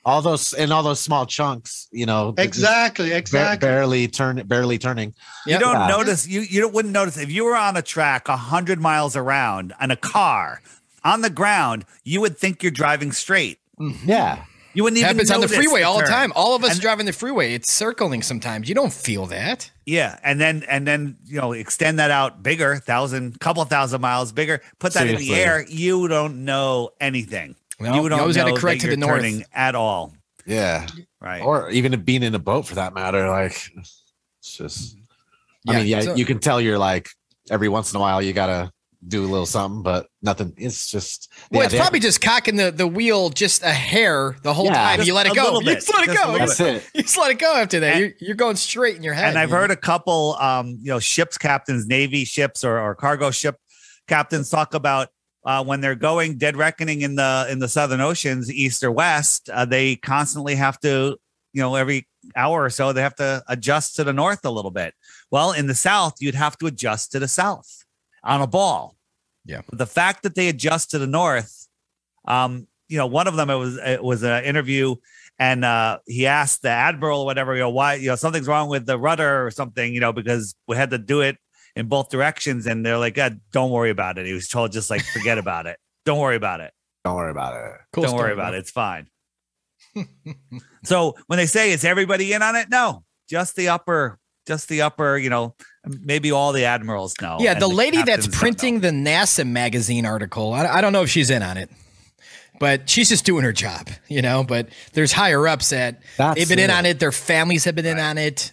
All those small chunks, Exactly. Barely turning. You don't notice. You wouldn't notice if you were on a track 100 miles around on a car on the ground. You would think you're driving straight. Yeah. You wouldn't even happens on the freeway all the time. All of us driving the freeway, it's circling sometimes. You don't feel that. Yeah, and then extend that out bigger, couple thousand miles bigger. Put that in the air. You don't know anything. No, you always got to correct to the north at all. Yeah, right. Or even being in a boat for that matter. Like it's just. You can tell you're like every once in a while you gotta do a little something, but nothing. It's just. It's probably just cocking the wheel just a hair the whole time. You let it go. You just let it go. That's it. You just let it go after that. You're going straight in your head. And I've heard a couple, ships captains, Navy ships or cargo ship captains talk about when they're going dead reckoning in the Southern Oceans, east or west. They constantly have to, every hour or so, they have to adjust to the north a little bit. Well, in the South, you'd have to adjust to the south. On a ball. Yeah. But the fact that they adjust to the north, one of them, it was an interview and he asked the admiral or whatever, why, something's wrong with the rudder or something, because we had to do it in both directions. And they're like, God, don't worry about it. He was told just like, forget about it. Don't worry about it. Don't worry about it. Cool don't worry about it. It's fine. So when they say, is everybody in on it? No, just the upper, maybe all the admirals know. Yeah, the lady that's printing the NASA magazine article, I don't know if she's in on it, but she's just doing her job, but there's higher ups they've been in on it. Their families have been in on it.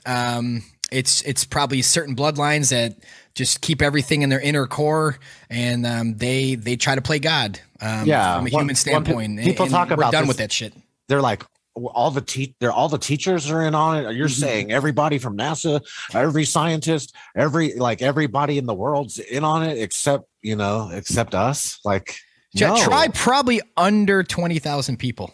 It's probably certain bloodlines that just keep everything in their inner core and they try to play God from a human standpoint. People talk about we're done this, with that shit. They're like, all the teachers are in on it. You're saying everybody from NASA, every scientist, everybody in the world's in on it except us. Like, try probably under 20,000 people.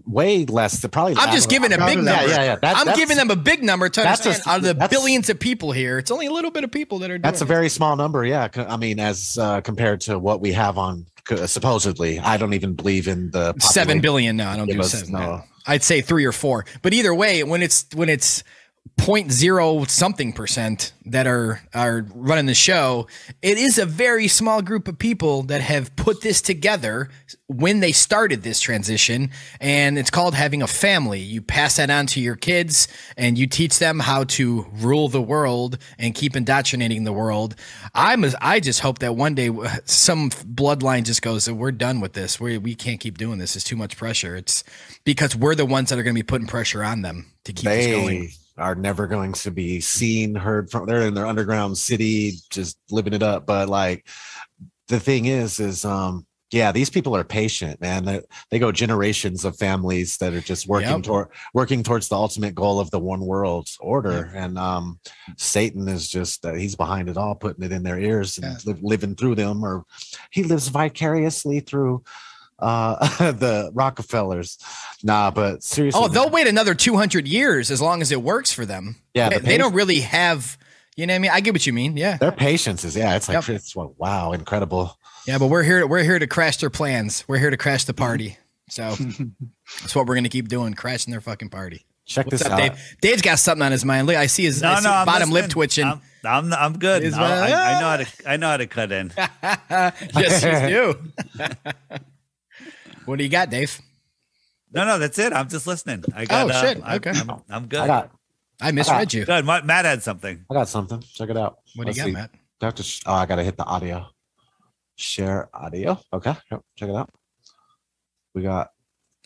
way less. Probably. I'm just giving a big number. Yeah. I'm giving them a big number to understand out of the that's, billions of people here. It's only a little bit of people that are doing That's a very small number. Yeah. I mean, as compared to what we have on supposedly, I don't even believe in the 7 billion. No, I don't do 7. No. I'd say 3 or 4. But either way, when it's 0.0 something percent that are running the show, it is a very small group of people that have put this together when they started this transition, and it's called having a family. You pass that on to your kids and you teach them how to rule the world and keep indoctrinating the world. I just hope that one day some bloodline just goes, we're done with this. We can't keep doing this. It's too much pressure. It's because we're the ones that are going to be putting pressure on them to keep this going. Are never going to be seen, heard from. They're in their underground city, just living it up. But like, the thing is these people are patient, man. They go generations of families that are just working towards the ultimate goal of the one world order. Yep. And Satan is just he's behind it all, putting it in their ears and living through them, or he lives vicariously through the Rockefellers. But seriously, they'll wait another 200 years as long as it works for them. Yeah, they don't really have, you know what I mean? I get what you mean. Yeah, their patience is it's like it's wow, incredible. Yeah, but we're here to crash their plans. We're here to crash the party. So that's what we're gonna keep doing, crashing their fucking party. What's this out, Dave? Dave's got something on his mind. Look, I see his bottom lip twitching. I'm good. I know how to cut in. Yes, you do. What do you got, Dave? No, that's it. I'm just listening. I got. Oh shit. Okay. I'm good. I misread you. Good. Matt had something. I got something. Check it out. What do you got, Matt? I got to hit the audio. Share audio. Okay. Yep. Check it out. We got.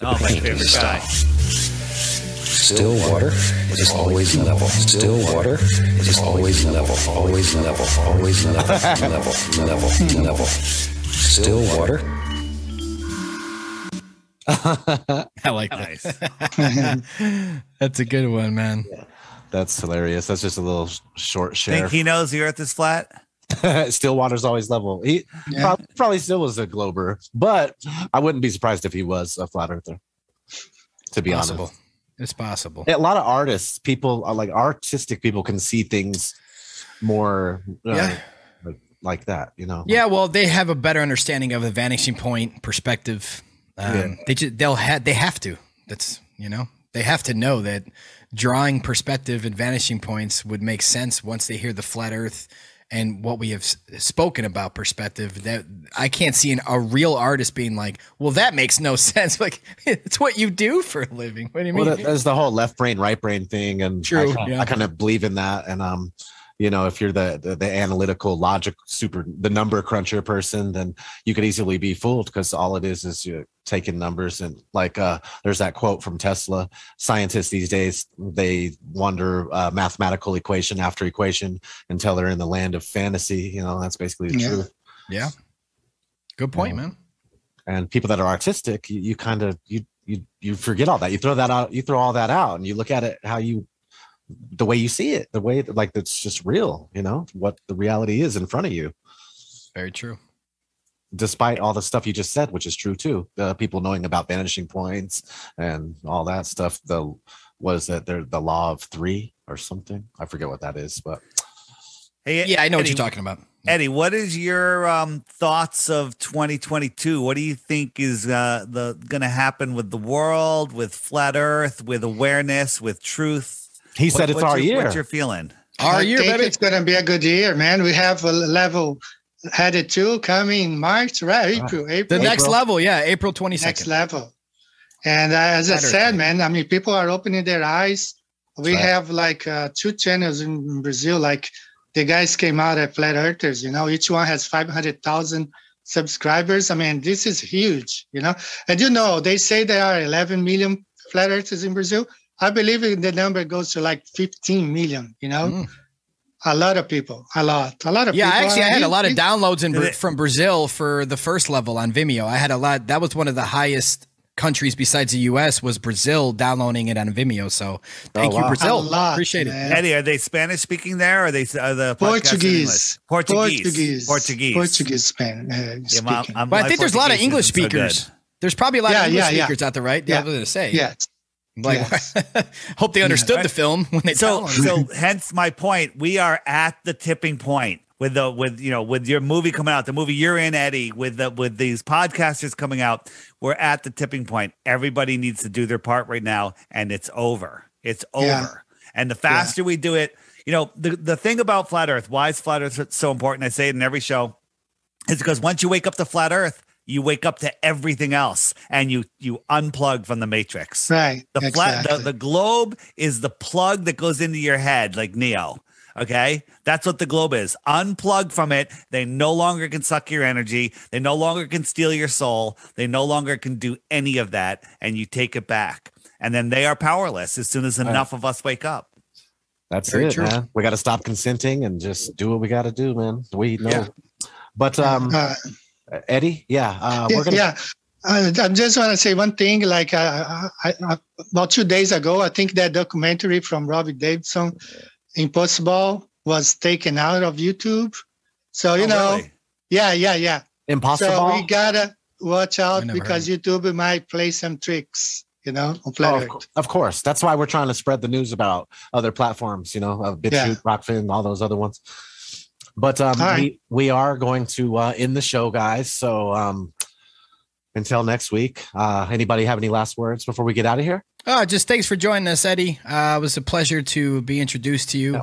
Oh, my favorite guy. Still water is always level. Still water is always level. Always level. Always level. Still water. I like that. That's a good one, man. That's hilarious. That's just a little short share. Think he knows the earth is flat? Still water's always level. He probably still was a glober, but I wouldn't be surprised if he was a flat earther, to be honest. It's possible. A lot of artists, people are like artistic people, can see things more like that, you know? Yeah, well, they have a better understanding of the vanishing point perspective. They have to. That's, you know, they have to know that drawing perspective and vanishing points would make sense once they hear the flat earth and what we have spoken about perspective. That I can't see a real artist being like, well, that makes no sense. Like, it's what you do for a living. What do you mean? Well, there's the whole left brain, right brain thing. And true. I kind of believe in that. And, you know, if you're the analytical, logic, the number cruncher person, then you could easily be fooled, because all it is you're taking numbers. And like there's that quote from Tesla: scientists these days, they wonder mathematical equation after equation until they're in the land of fantasy. You know, that's basically the truth. Yeah. Good point, man. And people that are artistic, you kind of you forget all that. You throw that out. You throw all that out, and you look at it the way you see it, the way like it's just real, you know, what the reality is in front of you. Very true. Despite all the stuff you just said, which is true too. People knowing about vanishing points and all that stuff. The law of 3 or something. I forget what that is, but hey, I know what you're talking about. Eddie, what is your thoughts of 2022? What do you think is going to happen with the world, with flat Earth, with awareness, with truth? He said it's our year. What's your feeling? I think it's going to be a good year, man. We have a level headed to coming March, right? April. The next level, April 22nd. Next level. And as I said, man, I mean, people are opening their eyes. We have like 2 channels in Brazil. Like the guys came out at Flat Earthers, you know, each one has 500,000 subscribers. I mean, this is huge, you know. And you know, they say there are 11 million Flat Earthers in Brazil. I believe the number goes to like 15 million, you know, a lot of people, a lot of people. Yeah, actually, I had a lot of downloads from Brazil for the first level on Vimeo. I had a lot. That was one of the highest countries besides the U.S. was Brazil downloading it on Vimeo. So thank you, Brazil. Appreciate it. Eddie, are they Spanish speaking there? Or are they the Portuguese? Portuguese. Spanish. But I think there's a lot of English speakers. There's probably a lot of English speakers out there, right? Yeah, I was going to say. Yes. Like, hope they understood the film when they tell them. So hence my point. We are at the tipping point with your movie coming out, the movie you're in, Eddie, with these podcasters coming out. We're at the tipping point. Everybody needs to do their part right now, and it's over. It's over. And the faster we do it, the thing about Flat Earth, why is Flat Earth so important? I say it in every show. It's because once you wake up to Flat Earth, you wake up to everything else, and you unplug from the matrix. Right. The globe is the plug that goes into your head, like Neo. Okay, that's what the globe is. Unplug from it. They no longer can suck your energy. They no longer can steal your soul. They no longer can do any of that, and you take it back. And then they are powerless as soon as enough of us wake up. That's very true, man. We got to stop consenting and just do what we got to do, man. We know. Yeah. But Eddie, we're gonna. I just want to say one thing. Like about 2 days ago, I think that documentary from Robbie Davidson, Impossible, was taken out of YouTube. So really? Yeah. Impossible. So we gotta watch out because YouTube might play some tricks. On Flat Earth. Of course. That's why we're trying to spread the news about other platforms. BitChute, Rockfin, all those other ones. But we are going to end the show, guys. So until next week, anybody have any last words before we get out of here? Just thanks for joining us, Eddie. It was a pleasure to be introduced to you.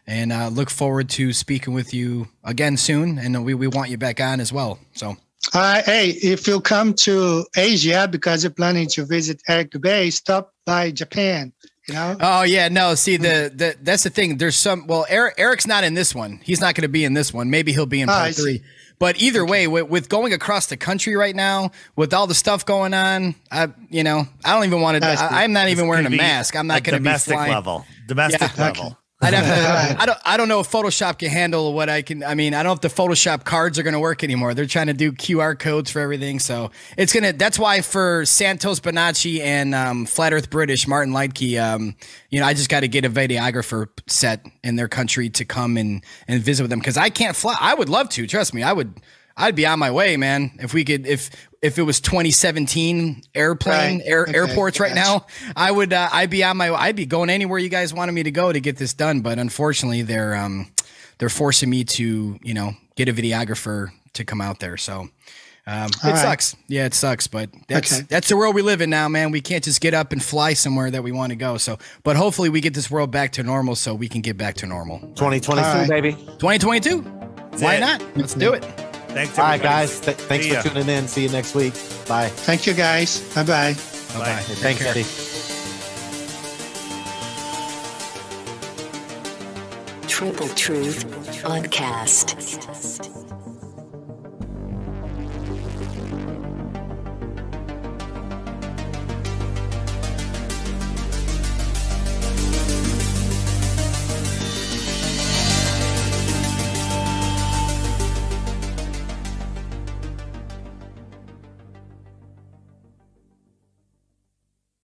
And look forward to speaking with you again soon. And we want you back on as well. So. Hey, if you come to Asia because you're planning to visit Eric Dubay, stop by Japan. Oh yeah, no. See, that's the thing. There's some. Well, Eric's not in this one. He's not going to be in this one. Maybe he'll be in part 3. But either way, with going across the country right now, with all the stuff going on, I don't even want to. I'm not even wearing a mask. I'm not going to be flying. Domestic level. I'd have to, I don't know if Photoshop can handle what I can. I mean, I don't know if the Photoshop cards are going to work anymore. They're trying to do QR codes for everything. So that's why for Santos Bonacci and Flat Earth British, Martin Leitke, I just got to get a videographer set in their country to come and visit with them. Cause I can't fly. I would love to, trust me. I'd be on my way, man. If we could, if it was 2017 airports right now, I'd be going anywhere you guys wanted me to go to get this done. But unfortunately, they're forcing me to, get a videographer to come out there. So it sucks. Yeah, it sucks. But that's the world we live in now, man. We can't just get up and fly somewhere that we want to go. So, but hopefully we get this world back to normal so we can get back to normal. 2022, baby. 2022. Why not? Let's do it. Thanks, all right, guys. Thanks for tuning in. See you next week. Bye. Thank you, guys. Bye-bye. Bye-bye. Thanks, Eddie. Triple Truth Podcast.